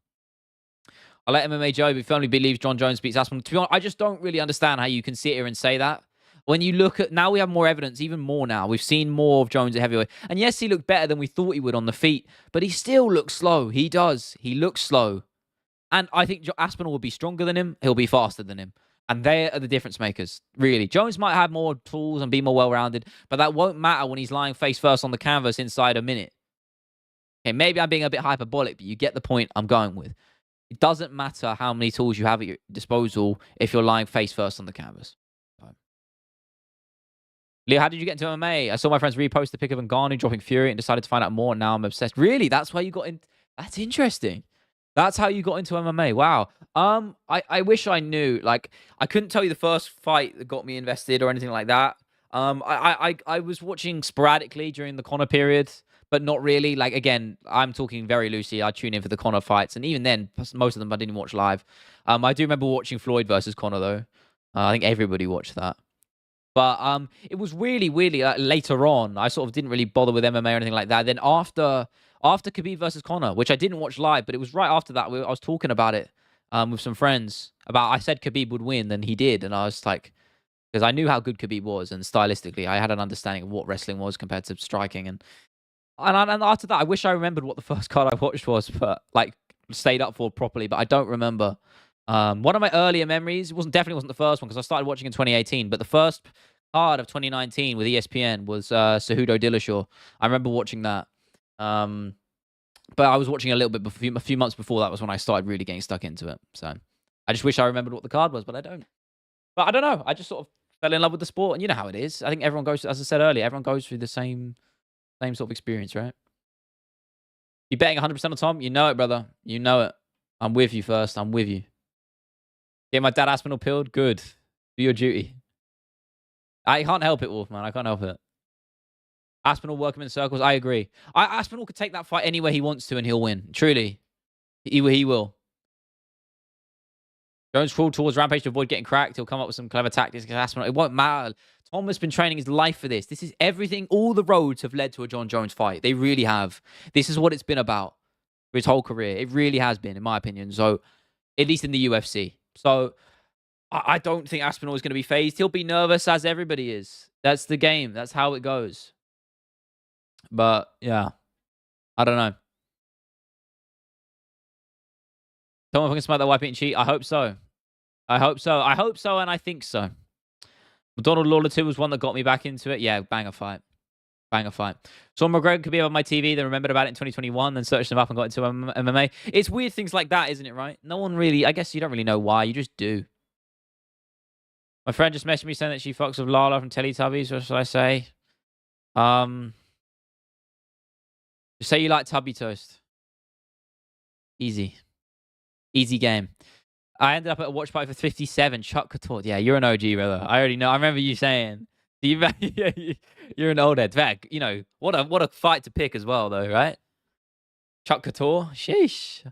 Speaker 1: I let MMA Joe, but firmly believes John Jones beats Aspinall. To be honest, I just don't really understand how you can sit here and say that. When you look at now, we have more evidence, even more now. We've seen more of Jones at heavyweight, and yes, he looked better than we thought he would on the feet, but he still looks slow. He does. He looks slow, and I think Aspinall will be stronger than him. He'll be faster than him, and they are the difference makers. Really, Jones might have more tools and be more well-rounded, but that won't matter when he's lying face first on the canvas inside a minute. Okay, maybe I'm being a bit hyperbolic, but you get the point I'm going with. It doesn't matter how many tools you have at your disposal if you're lying face first on the canvas. Leo, how did you get into MMA? I saw my friends repost the pic of Ngannou dropping Fury and decided to find out more. And now I'm obsessed. Really? That's why you got in? That's interesting. That's how you got into MMA. Wow. I wish I knew. Like, I couldn't tell you the first fight that got me invested or anything like that. I was watching sporadically during the Conor period, but not really. Like, again, I'm talking very loosely. I tune in for the Conor fights, and even then, most of them I didn't watch live. I do remember watching Floyd versus Conor though. I think everybody watched that. But it was really later on. I sort of didn't really bother with MMA or anything like that. Then after Khabib versus Conor, which I didn't watch live, but it was right after that. I was talking about it with some friends about. I said Khabib would win, and he did, and I was like, because I knew how good Khabib was, and stylistically, I had an understanding of what wrestling was compared to striking, and after that, I wish I remembered what the first card I watched was, but like stayed up for properly, but I don't remember. One of my earlier memories, definitely wasn't the first one because I started watching in 2018, but the first card of 2019 with ESPN was Cejudo Dillashaw. I remember watching that. But I was watching a little bit before, a few months before that was when I started really getting stuck into it. So I just wish I remembered what the card was, but I don't. But I don't know. I just sort of fell in love with the sport, and you know how it is. I think everyone goes, as I said earlier, everyone goes through the same sort of experience, right? You betting 100% on Tom? You know it, brother. You know it. I'm with you first. I'm with you. Get my dad Aspinall pilled? Good. Do your duty. I can't help it, Wolfman. I can't help it. Aspinall work him in circles. I agree. Aspinall could take that fight anywhere he wants to and he'll win. Truly. He will. Jones crawled towards Rampage to avoid getting cracked. He'll come up with some clever tactics against Aspinall. It won't matter. Tom has been training his life for this. This is everything. All the roads have led to a John Jones fight. They really have. This is what it's been about for his whole career. It really has been, in my opinion. So, at least in the UFC. So, I don't think Aspinall is going to be phased. He'll be nervous, as everybody is. That's the game. That's how it goes. But, yeah. I don't know. Someone can smell that white meat and cheat. I hope so. I hope so. I hope so, and I think so. McDonald Lawler 2 was one that got me back into it. Yeah, banger fight. Banger fight. Saw McGregor could be on my TV, then remembered about it in 2021, then searched him up and got into MMA. It's weird things like that, isn't it, right? No one really, I guess you don't really know why. You just do. My friend just messaged me saying that she fucks with Lala from Teletubbies. What should I say? Just say you like Tubby Toast. Easy. Easy game. I ended up at a watch party for 57. Chuck Couture. Yeah, you're an OG, brother. I already know. I remember you saying. You're an old head. You know, what a fight to pick as well, though, right? Chuck Couture. Sheesh.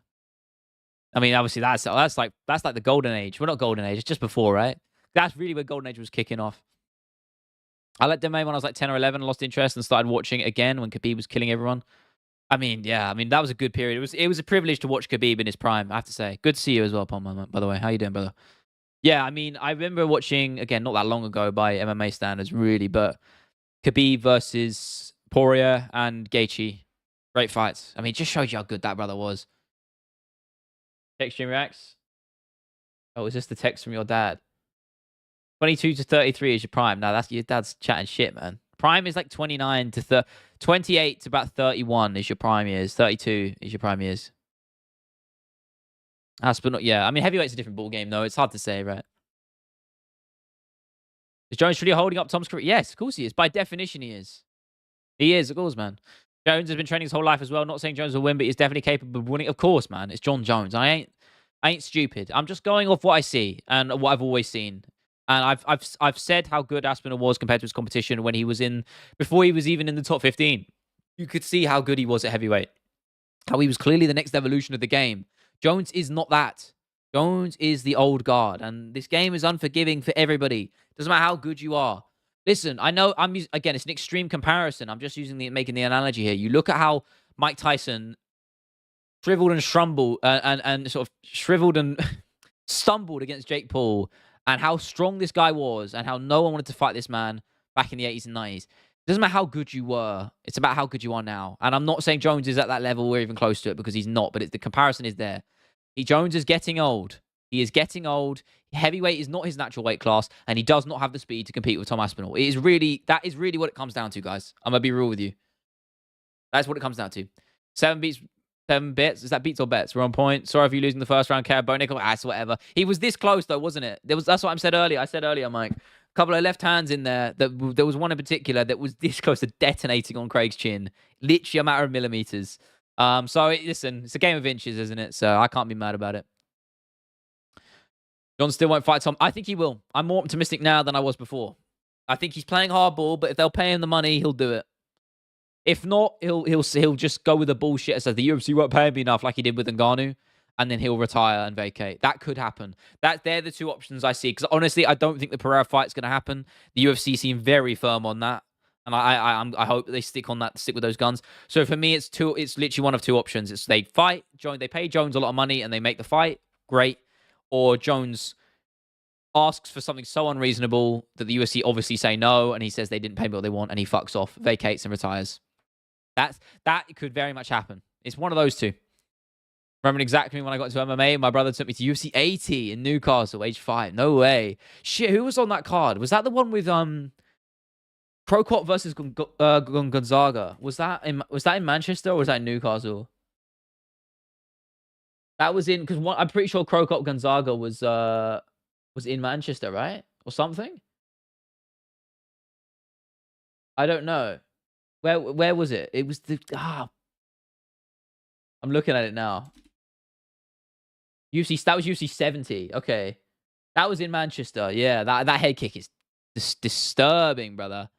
Speaker 1: I mean, obviously, that's like the golden age. Well, not golden age. It's just before, right? That's really where golden age was kicking off. I let them when I was like 10 or 11, lost interest and started watching it again when Khabib was killing everyone. I mean, yeah, that was a good period. It was a privilege to watch Khabib in his prime, I have to say. Good to see you as well, Palmer, by the way. How you doing, brother? Yeah, I mean, I remember watching, again, not that long ago by MMA standards, really, but Khabib versus Poirier and Gaethje. Great fights. I mean, it just shows you how good that brother was. Text stream reacts. Oh, is this the text from your dad? 22 to 33 is your prime. No, that's your dad's chatting shit, man. Prime is like 29 to 28 to about 31 is your prime years. 32 is your prime years. Aspinall, yeah. I mean, heavyweight's a different ball game, though. It's hard to say, right? Is Jones truly holding up Tom's career? Yes, of course he is. By definition, he is. He is, of course, man. Jones has been training his whole life as well. Not saying Jones will win, but he's definitely capable of winning. Of course, man. It's John Jones. I ain't stupid. I'm just going off what I see and what I've always seen. And I've said how good Aspinall was compared to his competition when he was before he was even in the top 15. You could see how good he was at heavyweight. How he was clearly the next evolution of the game. Jones is not that. Jones is the old guard. And this game is unforgiving for everybody. Doesn't matter how good you are. Listen, I know again, it's an extreme comparison. I'm just making the analogy here. You look at how Mike Tyson shriveled and shrumbled and sort of shriveled and stumbled against Jake Paul, and how strong this guy was, and how no one wanted to fight this man back in the 80s and 90s. It doesn't matter how good you were. It's about how good you are now. And I'm not saying Jones is at that level or even close to it, because he's not, but the comparison is there. Jones is getting old. He is getting old. Heavyweight is not his natural weight class, and he does not have the speed to compete with Tom Aspinall. That is really what it comes down to, guys. I'm going to be real with you. That's what it comes down to. 7 bits. Is that beats or bets? We're on point. Sorry if you're losing the first round, Care. Bo Nickel. It's whatever. He was this close, though, wasn't it? That's what I said earlier. I said earlier, Mike. A couple of left hands in there. There was one in particular that was this close to detonating on Craig's chin. Literally a matter of millimeters. Listen, it's a game of inches, isn't it? So I can't be mad about it. John still won't fight Tom. I think he will. I'm more optimistic now than I was before. I think he's playing hardball, but if they'll pay him the money, he'll do it. If not, he'll just go with the bullshit and say the UFC won't pay me enough, like he did with Ngannou, and then he'll retire and vacate. That could happen. They're the two options I see. Because honestly, I don't think the Pereira fight's going to happen. The UFC seem very firm on that, and I hope they stick on that, stick with those guns. So for me, it's literally one of two options. It's they fight Jones, they pay Jones a lot of money, and they make the fight great, or Jones asks for something so unreasonable that the UFC obviously say no, and he says they didn't pay me what they want, and he fucks off, vacates, and retires. That could very much happen. It's one of those two. Remember exactly when I got into MMA, my brother took me to UFC 80 in Newcastle, age 5. No way. Shit, who was on that card? Was that the one with Crocop versus Gonzaga? Was that in Manchester or was that in Newcastle? That was in, because I'm pretty sure Crocop Gonzaga was in Manchester, right? Or something? I don't know. Where was it? It was I'm looking at it now. That was UFC 70. Okay. That was in Manchester. Yeah, that head kick is disturbing, brother.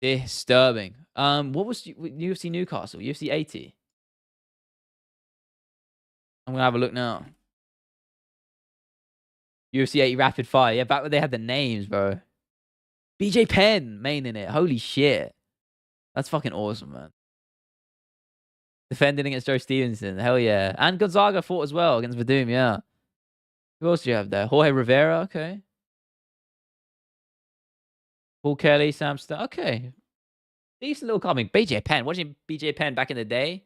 Speaker 1: Disturbing. What was UFC Newcastle? UFC 80. I'm gonna have a look now. UFC 80 Rapid Fire. Yeah, back when they had the names, bro. BJ Penn main in it. Holy shit. That's fucking awesome, man. Defending against Joe Stevenson. Hell yeah. And Gonzaga fought as well against Vadum, yeah. Who else do you have there? Jorge Rivera, okay. Paul Kelly, Sam Stone. Okay. Decent little comic. BJ Penn. Watching BJ Penn back in the day.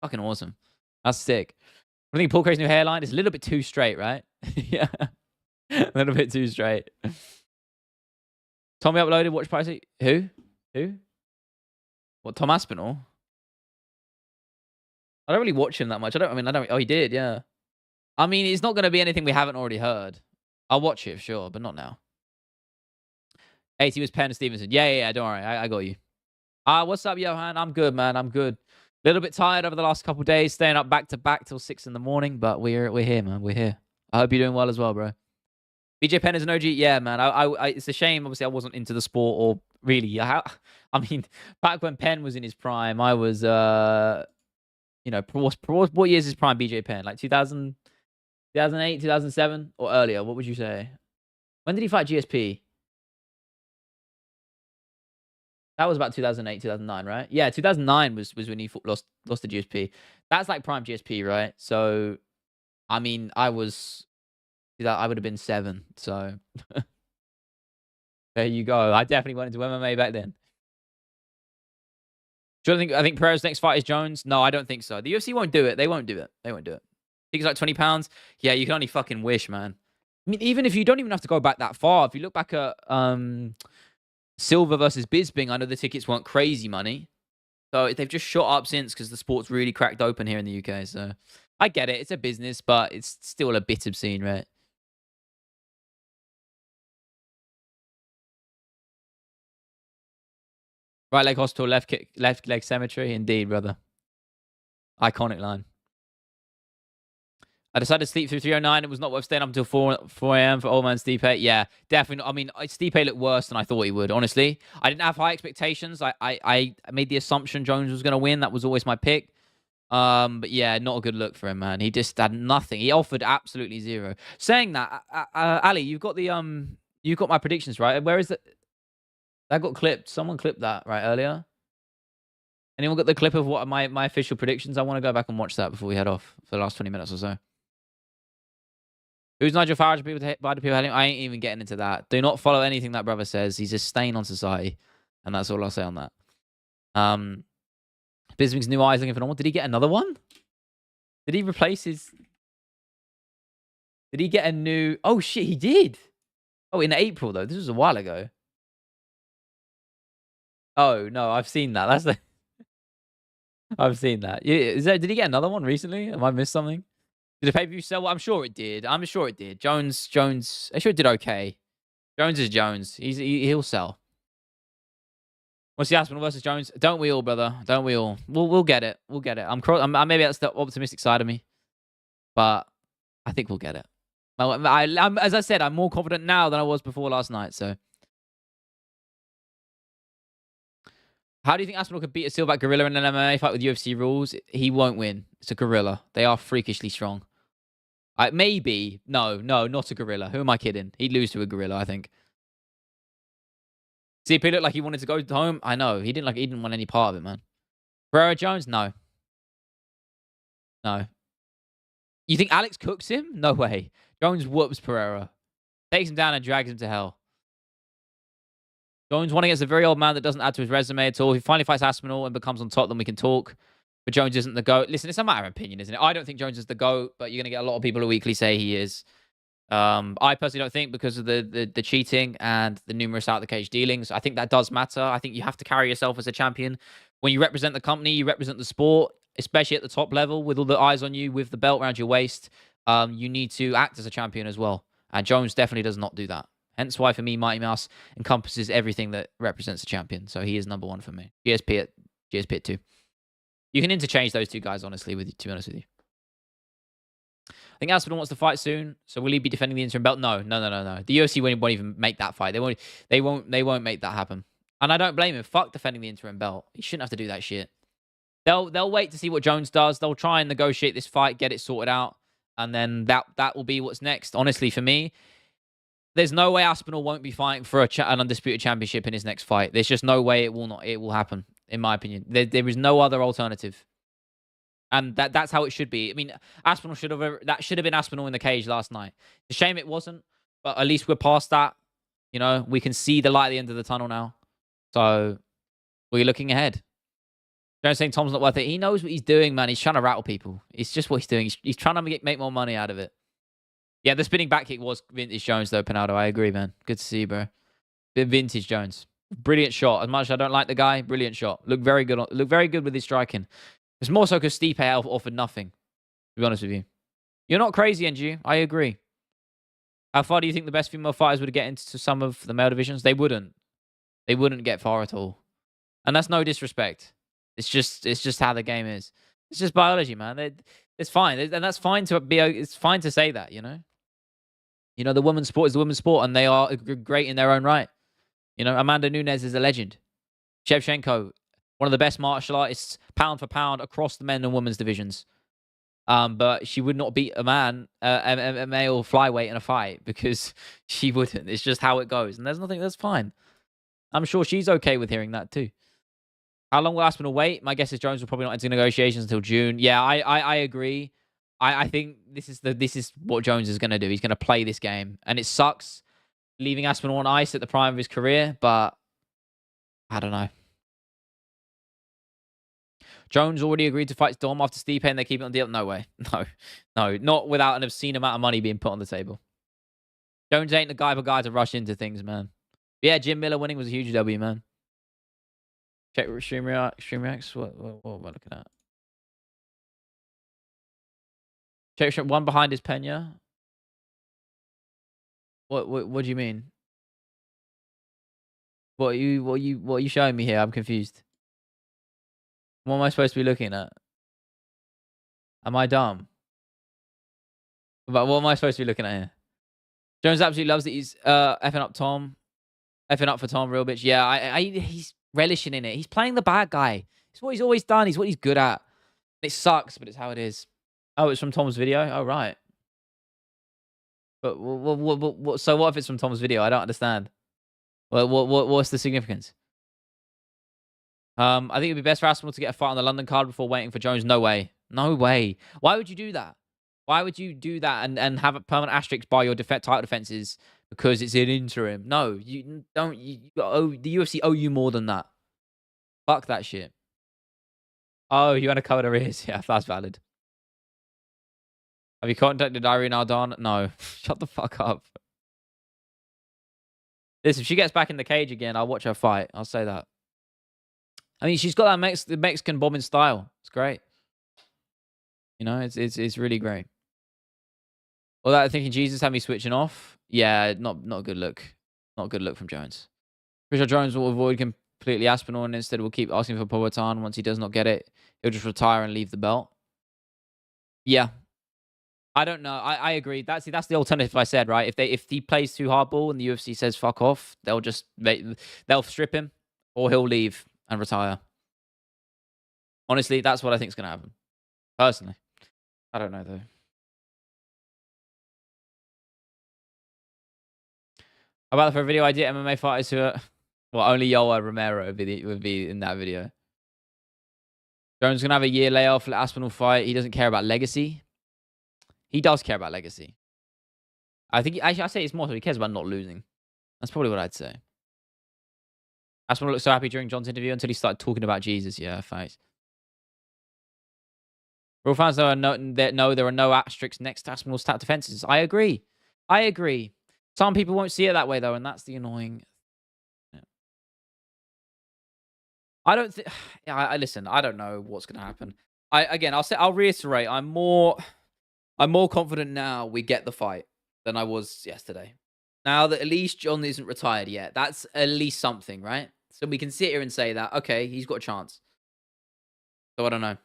Speaker 1: Fucking awesome. That's sick. I think Paul Kelly's new hairline is a little bit too straight, right? Yeah. A little bit too straight. Tommy uploaded watch party. Who? What, Tom Aspinall? I don't really watch him that much. Oh, he did, yeah. I mean, it's not going to be anything we haven't already heard. I'll watch it, sure, but not now. 80 was Penn and Stevenson. Yeah, don't worry. I got you. What's up, Johan? I'm good, man. I'm good. A little bit tired over the last couple of days, staying up back to back till 6 in the morning, but we're here, man. We're here. I hope you're doing well as well, bro. BJ Penn is an OG? Yeah, man. It's a shame, obviously, I wasn't into the sport, or really. I mean, back when Penn was in his prime, I was, what year is his prime BJ Penn? Like 2000, 2008, 2007, or earlier? What would you say? When did he fight GSP? That was about 2008, 2009, right? Yeah, 2009 was when he lost to GSP. That's like prime GSP, right? So, I mean, I would have been 7. So, there you go. I definitely went into MMA back then. I think Pereira's next fight is Jones? No, I don't think so. The UFC won't do it. They won't do it. I think it's like 20 pounds. Yeah, you can only fucking wish, man. I mean, even if you don't even have to go back that far. If you look back at Silva versus Bisping, I know the tickets weren't crazy money. So they've just shot up since because the sport's really cracked open here in the UK. So I get it. It's a business, but it's still a bit obscene, right? Right leg hospital, left leg cemetery. Indeed, brother. Iconic line. I decided to sleep through 309. It was not worth staying up until 4 a.m. for old man Stipe. Yeah, definitely. I mean, Stipe looked worse than I thought he would, honestly. I didn't have high expectations. I made the assumption Jones was going to win. That was always my pick. But yeah, not a good look for him, man. He just had nothing. He offered absolutely zero. Saying that, Ali, you've got my predictions, right? Where is it? That got clipped. Someone clipped that right earlier. Anyone got the clip of what my official predictions? I want to go back and watch that before we head off for the last 20 minutes or so. Who's Nigel Farage? By the people hating him? I ain't even getting into that. Do not follow anything that brother says. He's a stain on society. And that's all I'll say on that. Bisping's new eyes looking for normal. Did he get another one? Did he replace his... Did he get a new... Oh, shit, he did. Oh, in April, though. This was a while ago. Oh, no, I've seen that. That's the... I've seen that. Did he get another one recently? Have I missed something? Did the pay-per-view sell? Well, I'm sure it did. I'm sure it did. Jones, I'm sure it did okay. Jones is Jones. He'll sell. What's the Aspinall versus Jones? Don't we all, brother? Don't we all? We'll get it. We'll get it. Maybe that's the optimistic side of me, but I think we'll get it. As I said, I'm more confident now than I was before last night. So, how do you think Aspinall could beat a silverback gorilla in an MMA fight with UFC rules? He won't win. It's a gorilla. They are freakishly strong. Maybe. No, not a gorilla. Who am I kidding? He'd lose to a gorilla, I think. CP looked like he wanted to go home. I know. He didn't want any part of it, man. Pereira Jones? No. No. You think Alex cooks him? No way. Jones whoops Pereira. Takes him down and drags him to hell. Jones won against a very old man that doesn't add to his resume at all. If he finally fights Aspinall and becomes on top, then we can talk. But Jones isn't the GOAT. Listen, it's a matter of opinion, isn't it? I don't think Jones is the GOAT, but you're going to get a lot of people who weekly say he is. I personally don't think, because of the cheating and the numerous out of the cage dealings. I think that does matter. I think you have to carry yourself as a champion. When you represent the company, you represent the sport, especially at the top level with all the eyes on you, with the belt around your waist. You need to act as a champion as well. And Jones definitely does not do that. Hence why, for me, Mighty Mouse encompasses everything that represents a champion. So he is number one for me. GSP at 2. You can interchange those two guys, honestly, to be honest with you. I think Aspinall wants to fight soon, so will he be defending the interim belt? No. The UFC won't even make that fight. They won't make that happen. And I don't blame him. Fuck defending the interim belt. He shouldn't have to do that shit. They'll wait to see what Jones does. They'll try and negotiate this fight, get it sorted out, and then that will be what's next. Honestly, for me, there's no way Aspinall won't be fighting for an undisputed championship in his next fight. There's just no way it will happen, in my opinion. There is no other alternative. And that's how it should be. I mean, Aspinall should have been Aspinall in the cage last night. It's a shame it wasn't, but at least we're past that. You know, we can see the light at the end of the tunnel now. So we're looking ahead. Don't saying Tom's not worth it. He knows what he's doing, man. He's trying to rattle people. It's just what he's doing. He's trying to make more money out of it. Yeah, the spinning back kick was vintage Jones, though, Pinaldo. I agree, man. Good to see you, bro. Vintage Jones. Brilliant shot. As much as I don't like the guy, brilliant shot. Looked very good with his striking. It's more so because Stipe offered nothing, to be honest with you. You're not crazy, NG. I agree. How far do you think the best female fighters would get into some of the male divisions? They wouldn't. They wouldn't get far at all. And that's no disrespect. It's just how the game is. It's just biology, man. It's fine. And that's fine it's fine to say that, you know? You know, the women's sport is the women's sport, and they are great in their own right. You know, Amanda Nunes is a legend. Shevchenko, one of the best martial artists, pound for pound, across the men and women's divisions. But she would not beat a male flyweight in a fight, because she wouldn't. It's just how it goes. And there's nothing, that's fine. I'm sure she's okay with hearing that too. How long will Aspinall wait? My guess is Jones will probably not enter negotiations until June. Yeah, I agree. I think this is what Jones is going to do. He's going to play this game. And it sucks leaving Aspinall on ice at the prime of his career, but I don't know. Jones already agreed to fight Dom after Stipe and they keep it on the deal. No way. No. Not without an obscene amount of money being put on the table. Jones ain't the guy to rush into things, man. Yeah, Jim Miller winning was a huge W, man. Check stream reacts. What am I looking at? Check one behind his Pena. What do you mean? What are you showing me here? I'm confused. What am I supposed to be looking at? Am I dumb? But what am I supposed to be looking at here? Jones absolutely loves that he's effing up Tom. Effing up for Tom, real bitch. Yeah, he's relishing in it. He's playing the bad guy. It's what he's always done. It's what he's good at. It sucks, but it's how it is. Oh, it's from Tom's video? Oh, right. But so what if it's from Tom's video? I don't understand. What's the significance? I think it'd be best for Aspinall to get a fight on the London card before waiting for Jones. No way. No way. Why would you do that? Why would you do that and have a permanent asterisk by your title defenses because it's an interim? No, you don't. The UFC owe you more than that. Fuck that shit. Oh, you want to cover their ears? Yeah, that's valid. Have you contacted Irene Aldana? No. Shut the fuck up. Listen, if she gets back in the cage again, I'll watch her fight. I'll say that. I mean, she's got that Mexican bombing style. It's great. You know, it's really great. Well, that thinking Jesus had me switching off. Yeah, not a good look. Not a good look from Jones. Pretty sure Jones will avoid completely Aspinall and instead will keep asking for Poatan. Once he does not get it, he'll just retire and leave the belt. Yeah. I don't know. I agree. That's the alternative I said, right? If he plays too hardball and the UFC says fuck off, they'll strip him or he'll leave and retire. Honestly, that's what I think is gonna happen. Personally. I don't know though. How about for a video idea, MMA fighters who are well, only Yoel Romero would be in that video. Jones is gonna have a year layoff. Let Aspinall fight. He doesn't care about legacy. He does care about legacy. I think actually I say it's more so he cares about not losing. That's probably what I'd say. Aspinall looked so happy during John's interview until he started talking about Jesus. Yeah, thanks. Real fans know there are no asterisks next to Aspinall's stat defenses. I agree. I agree. Some people won't see it that way though, and that's the annoying. Yeah. I don't think. Yeah, I listen. I don't know what's going to happen. I'll reiterate. I'm more confident now we get the fight than I was yesterday. Now that at least John isn't retired yet, that's at least something, right? So we can sit here and say that okay, he's got a chance. So I don't know.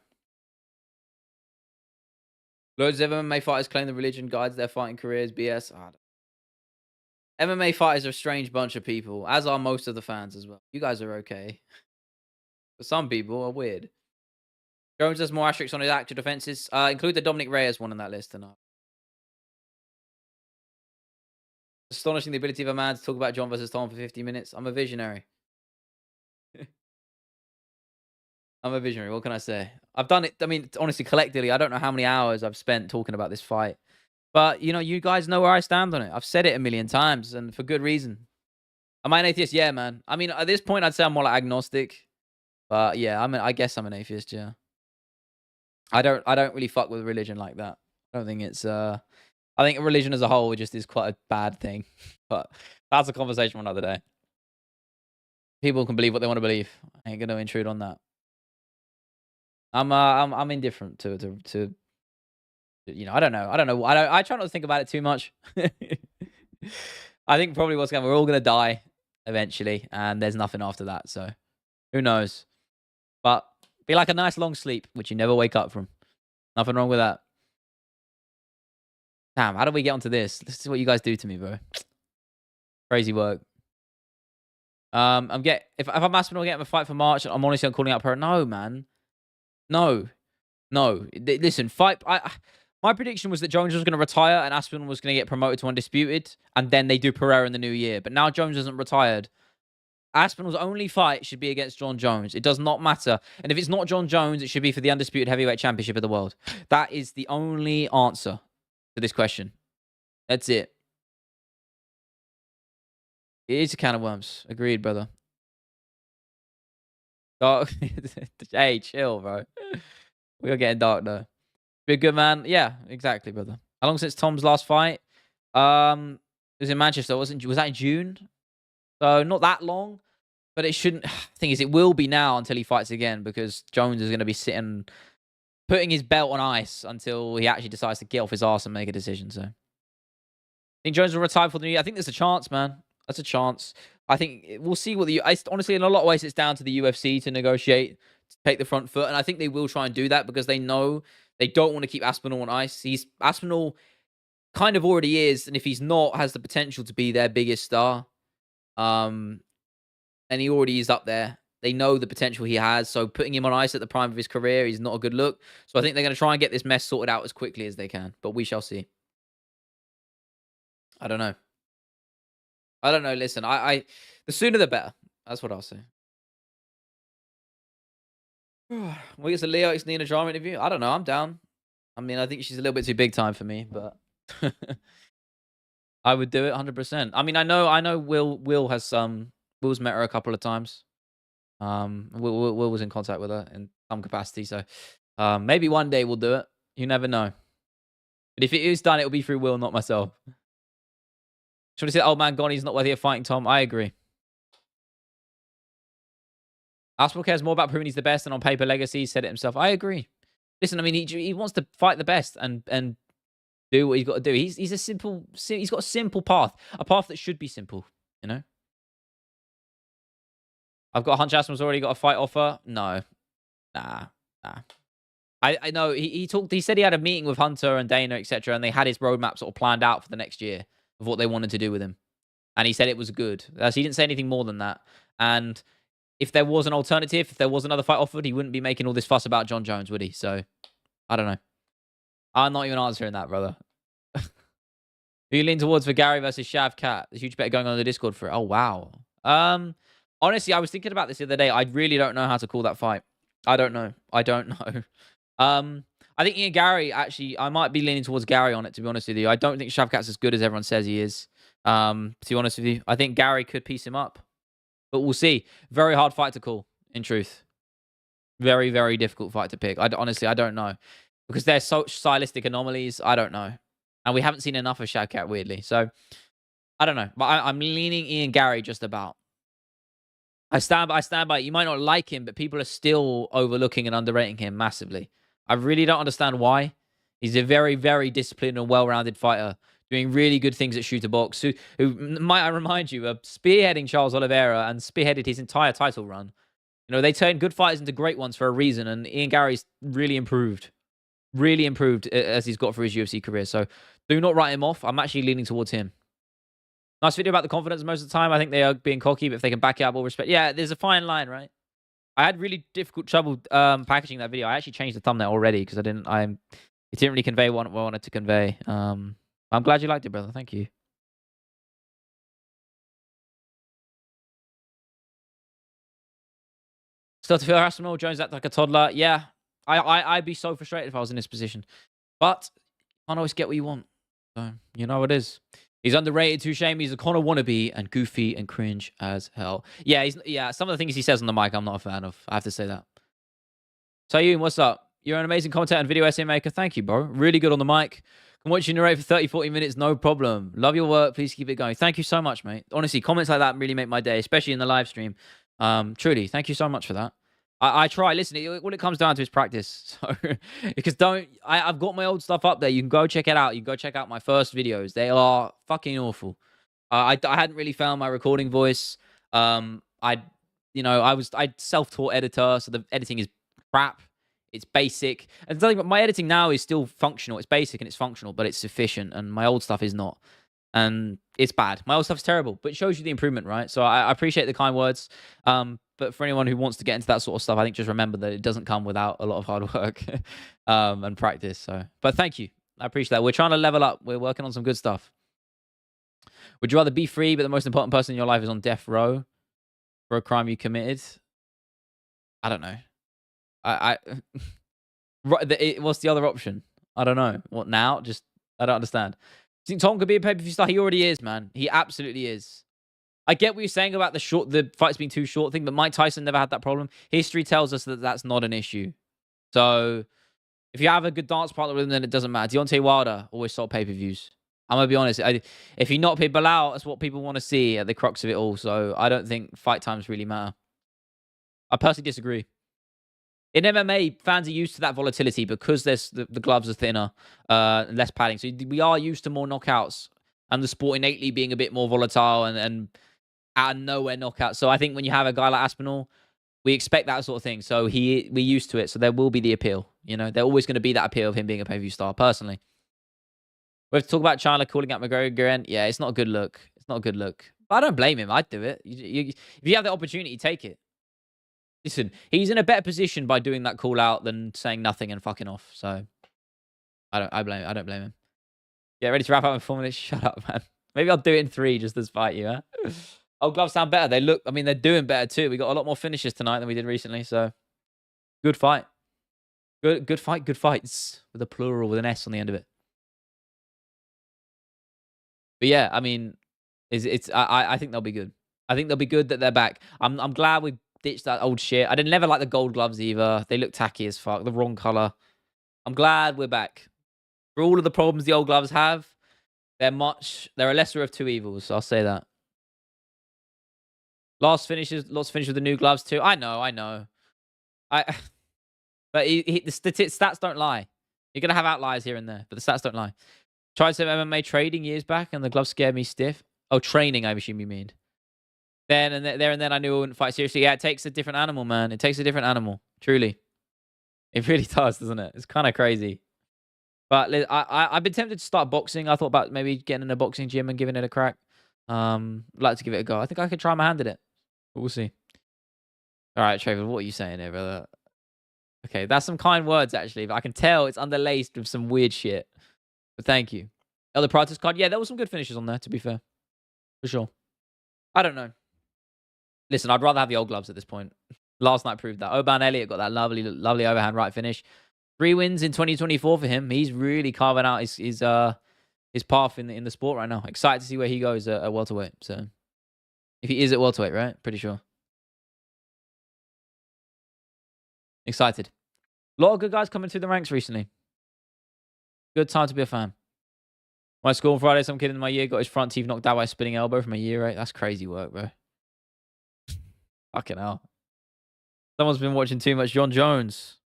Speaker 1: Loads of MMA fighters claim the religion guides their fighting careers. BS. MMA fighters are a strange bunch of people, as are most of the fans as well. You guys are okay. But some people are weird. Jones has more asterisks on his actual defenses. Include the Dominic Reyes one on that list or not. Astonishing the ability of a man to talk about John versus Tom for 50 minutes. I'm a visionary. I'm a visionary. What can I say? I've done it. I mean, honestly, collectively, I don't know how many hours I've spent talking about this fight. But, you know, you guys know where I stand on it. I've said it a million times and for good reason. Am I an atheist? Yeah, man. I mean, at this point, I'd say I'm more like agnostic. But yeah, I guess I'm an atheist, yeah. I don't really fuck with religion like that. I don't think it's I think religion as a whole just is quite a bad thing. But that's a conversation for another day. People can believe what they want to believe. I ain't gonna intrude on that. I'm indifferent to you know, I don't know. I try not to think about it too much. I think probably what's going we're all gonna die eventually, and there's nothing after that, so who knows? But be like a nice long sleep, which you never wake up from. Nothing wrong with that. Damn, how do we get onto this? This is what you guys do to me, bro. Crazy work. If I'm Aspinall getting a fight for March, I'm honestly calling out her. No, man. No. No. Listen, my prediction was that Jones was going to retire and Aspinall was going to get promoted to undisputed, and then they do Pereira in the new year. But now Jones isn't retired. Aspinall's only fight should be against John Jones. It does not matter. And if it's not John Jones, it should be for the undisputed heavyweight championship of the world. That is the only answer to this question. That's it. It is a can of worms. Agreed, brother. Oh, hey, chill, bro. We are getting dark though. Be a good man. Yeah, exactly, brother. How long since Tom's last fight? It was in Manchester. Was that in June? So not that long. But it shouldn't. Thing is, it will be now until he fights again because Jones is going to be putting his belt on ice until he actually decides to get off his ass and make a decision. So, I think Jones will retire for the new year. I think there's a chance, man. That's a chance. I think we'll see what honestly, in a lot of ways, it's down to the UFC to negotiate, to take the front foot, and I think they will try and do that because they know they don't want to keep Aspinall on ice. Aspinall kind of already is, and if he's not, has the potential to be their biggest star. And he already is up there. They know the potential he has, so putting him on ice at the prime of his career is not a good look. So I think they're going to try and get this mess sorted out as quickly as they can, but we shall see. I don't know. I don't know. Listen, the sooner the better. That's what I'll say. Well, it's a Leo X Nina drama interview. I don't know. I'm down. I mean, I think she's a little bit too big time for me, but I would do it 100%. I mean, I know. Will has Will's met her a couple of times. Will was in contact with her in some capacity, so maybe one day we'll do it. You never know. But if it is done, it'll be through Will, not myself. Somebody said, "Old man gone. He's not worthy of fighting Tom." I agree. Aspinall cares more about proving he's the best than on paper legacy. He said it himself. I agree. Listen, I mean, he wants to fight the best and do what he's got to do. He's a simple. He's got a simple path, a path that should be simple. You know. I've got a hunch Aspinall's already got a fight offer. No, nah, nah. I know he talked. He said he had a meeting with Hunter and Dana, etc., and they had his roadmap sort of planned out for the next year of what they wanted to do with him. And he said it was good. So he didn't say anything more than that. And if there was an alternative, if there was another fight offered, he wouldn't be making all this fuss about John Jones, would he? So I don't know. I'm not even answering that, brother. Who you lean towards for Gary versus Shav Cat? There's a huge bet going on in the Discord for it. Oh wow. Honestly, I was thinking about this the other day. I really don't know how to call that fight. I don't know. I don't know. I think Ian Gary, actually, I might be leaning towards Gary on it, to be honest with you. I don't think Shavkat's as good as everyone says he is. To be honest with you, I think Gary could piece him up. But we'll see. Very hard fight to call, in truth. Very, very difficult fight to pick. Honestly, I don't know. Because they're such stylistic anomalies, I don't know. And we haven't seen enough of Shavkat, weirdly. So, I don't know. But I'm leaning Ian Gary just about. I stand by it. You might not like him, but people are still overlooking and underrating him massively. I really don't understand why. He's a very, very disciplined and well-rounded fighter, doing really good things at shooter box, who might I remind you, are spearheading Charles Oliveira and spearheaded his entire title run. You know, they turn good fighters into great ones for a reason, and Ian Gary's really improved as he's got through his UFC career. So do not write him off. I'm actually leaning towards him. Nice video about the confidence most of the time. I think they are being cocky, but if they can back it up, all respect. Yeah, there's a fine line, right? I had really difficult trouble packaging that video. I actually changed the thumbnail already because it didn't really convey what I wanted to convey. I'm glad you liked it, brother. Thank you. Still to feel Aspinall, Jones acted like a toddler. Yeah, I'd be so frustrated if I was in this position. But you can't always get what you want. So, you know what it is. He's underrated, too shame. He's a Conor wannabe and goofy and cringe as hell. Yeah, some of the things he says on the mic, I'm not a fan of. I have to say that. Tayoon, what's up? You're an amazing content and video essay maker. Thank you, bro. Really good on the mic. Can watch you narrate for 30, 40 minutes, no problem. Love your work. Please keep it going. Thank you so much, mate. Honestly, comments like that really make my day, especially in the live stream. Truly, thank you so much for that. I try. Listen, what it comes down to is practice. So, because I've got my old stuff up there. You can go check it out. You can go check out my first videos. They are fucking awful. I hadn't really found my recording voice. I self-taught editor, so the editing is crap. It's basic. And my editing now is still functional. It's basic and it's functional, but it's sufficient. And my old stuff is not. And it's bad. My old stuff's terrible, but it shows you the improvement, right? So I appreciate the kind words. But for anyone who wants to get into that sort of stuff, I think just remember that it doesn't come without a lot of hard work and practice. So, but thank you. I appreciate that. We're trying to level up. We're working on some good stuff. Would you rather be free, but the most important person in your life is on death row for a crime you committed? I don't know. What's the other option? I don't know. What now? I don't understand. Do you think Tom could be a pay-per-view star? He already is, man. He absolutely is. I get what you're saying about the fights being too short thing, but Mike Tyson never had that problem. History tells us that that's not an issue. So if you have a good dance partner with him, then it doesn't matter. Deontay Wilder always sold pay-per-views. I'm going to be honest. If you knock people out, that's what people want to see at the crux of it all. So I don't think fight times really matter. I personally disagree. In MMA, fans are used to that volatility because the gloves are thinner, less padding. So we are used to more knockouts and the sport innately being a bit more volatile and out of nowhere knockouts. So I think when you have a guy like Aspinall, we expect that sort of thing. So we're used to it. So there will be the appeal. You know, there's always going to be that appeal of him being a pay-per-view star, personally. We have to talk about Chandler calling out McGregor again. Yeah, it's not a good look. It's not a good look. But I don't blame him. I'd do it. If you have the opportunity, take it. Listen, he's in a better position by doing that call out than saying nothing and fucking off. So I don't blame him. Get ready to wrap up in 4 minutes. Shut up, man. Maybe I'll do it in 3 just to spite you, huh? Oh, gloves sound better. They're doing better too. We got a lot more finishes tonight than we did recently, so Good fight. Good fight. Good fights with a plural with an S on the end of it. But yeah, I mean, I think they'll be good. I think they'll be good that they're back. I'm glad we ditched that old shit. I didn't never like the gold gloves either. They look tacky as fuck. The wrong color. I'm glad we're back. For all of the problems the old gloves have, they're a lesser of two evils. I'll say that. Lots finish with the new gloves too. I know. I but the stats don't lie. You're gonna have outliers here and there, but the stats don't lie. Tried some MMA trading years back, and the gloves scared me stiff. Oh, training, I assume you mean. There and then I knew I wouldn't fight seriously. Yeah, it takes a different animal, man. It takes a different animal. Truly. It really does, doesn't it? It's kind of crazy. But I've been tempted to start boxing. I thought about maybe getting in a boxing gym and giving it a crack. Like to give it a go. I think I could try my hand at it. But we'll see. All right, Trevor, what are you saying here, brother? Okay, that's some kind words, actually. But I can tell it's underlaced with some weird shit. But thank you. Other practice card. Yeah, there was some good finishes on there, to be fair. For sure. I don't know. Listen, I'd rather have the old gloves at this point. Last night proved that. Oban Elliott got that lovely overhand right finish. 3 wins in 2024 for him. He's really carving out his path in the sport right now. Excited to see where he goes at welterweight. So, if he is at welterweight, right? Pretty sure. Excited. A lot of good guys coming through the ranks recently. Good time to be a fan. My school on Friday, some kid in my year got his front teeth knocked out by a spinning elbow from a year 8. That's crazy work, bro. Fucking hell. Someone's been watching too much John Jones.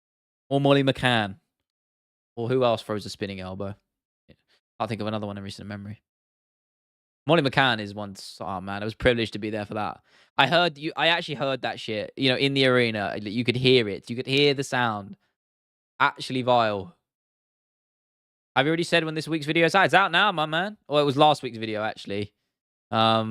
Speaker 1: Or Molly McCann. Or who else throws a spinning elbow? I'll think of another one in recent memory. Molly McCann is one. Oh man, I was privileged to be there for that. I actually heard that shit. You know, in the arena, you could hear it. You could hear the sound. Actually vile. Have you already said when this week's video is out? It's out now, my man. Or it was last week's video, actually. Well,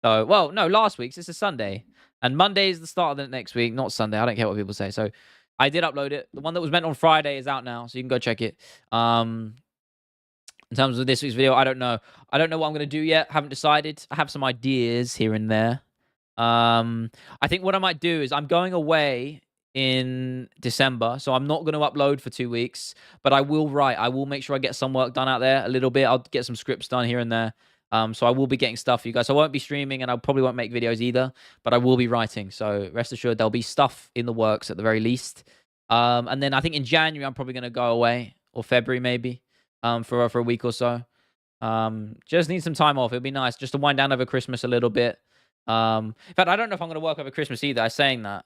Speaker 1: no, last week's. It's a Sunday. And Monday is the start of the next week, not Sunday. I don't care what people say. So I did upload it. The one that was meant on Friday is out now, so you can go check it. In terms of this week's video, I don't know. I don't know what I'm going to do yet. Haven't decided. I have some ideas here and there. I think what I might do is I'm going away in December, so I'm not going to upload for 2 weeks, but I will write. I will make sure I get some work done out there a little bit. I'll get some scripts done here and there. So I will be getting stuff for you guys. I won't be streaming, and I probably won't make videos either, but I will be writing. So rest assured, there'll be stuff in the works at the very least. And then I think in January, I'm probably going to go away, or February maybe, for a week or so. Just need some time off. It'd be nice just to wind down over Christmas a little bit. In fact, I don't know if I'm going to work over Christmas either. I'm saying that.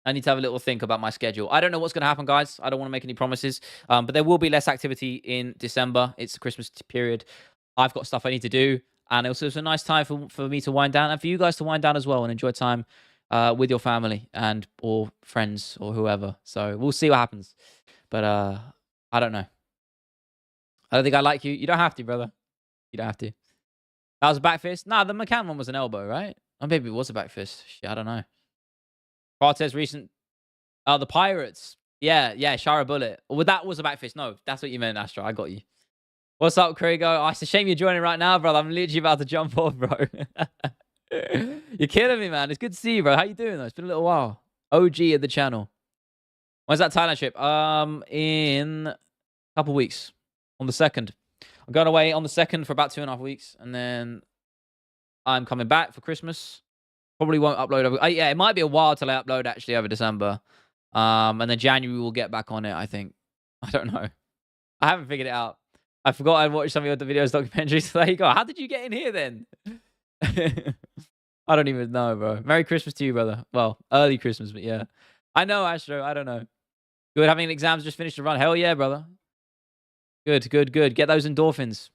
Speaker 1: I need to have a little think about my schedule. I don't know what's going to happen, guys. I don't want to make any promises. But there will be less activity in December. It's the Christmas period. I've got stuff I need to do. And also, it's a nice time for me to wind down and for you guys to wind down as well and enjoy time with your family or friends or whoever. So we'll see what happens. But I don't know. I don't think I like you. You don't have to, brother. You don't have to. That was a back fist? Nah, the McCann one was an elbow, right? Oh, maybe it was a back fist. Shit, I don't know. Cortez recent. Oh, the Pirates. Yeah, Shara Bullet. Well, that was a back fist. No, that's what you meant, Astro. I got you. What's up, Krigo? Oh, it's a shame you're joining right now, brother. I'm literally about to jump off, bro. You're killing me, man. It's good to see you, bro. How you doing, though? It's been a little while. OG of the channel. When's that Thailand trip? In a couple weeks. On the 2nd. I'm going away on the 2nd for about 2.5 weeks. And then I'm coming back for Christmas. Probably won't upload over. Yeah, it might be a while till I upload, actually, over December. And then January we'll get back on it, I think. I don't know. I haven't figured it out. I forgot I'd watched some of the videos, documentaries. So there you go. How did you get in here then? I don't even know, bro. Merry Christmas to you, brother. Well, early Christmas, but yeah. I know, Astro. I don't know. Good having exams, just finished the run. Hell yeah, brother. Good. Get those endorphins.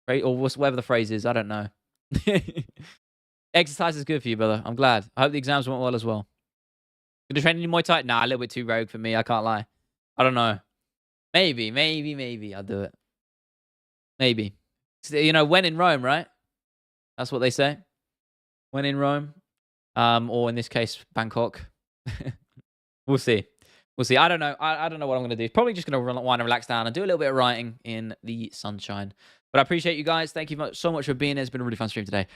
Speaker 1: Right? Or whatever the phrase is. I don't know. Exercise is good for you, brother. I'm glad. I hope the exams went well as well. Gonna train in Muay Thai? Nah, a little bit too rogue for me. I can't lie. I don't know. Maybe. I'll do it. Maybe. You know, when in Rome, right? That's what they say. When in Rome. Or in this case, Bangkok. We'll see. I don't know. I don't know what I'm going to do. Probably just going to wind and relax down and do a little bit of writing in the sunshine. But I appreciate you guys. Thank you so much for being here. It's been a really fun stream today.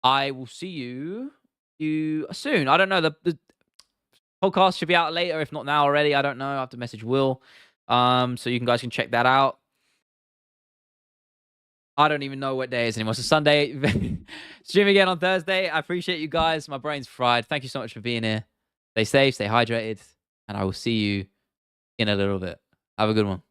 Speaker 1: I will see you soon. I don't know. Podcast should be out later, if not now already. I don't know. I have to message Will. So you guys can check that out. I don't even know what day it is anymore. So Sunday, stream again on Thursday. I appreciate you guys. My brain's fried. Thank you so much for being here. Stay safe, stay hydrated, and I will see you in a little bit. Have a good one.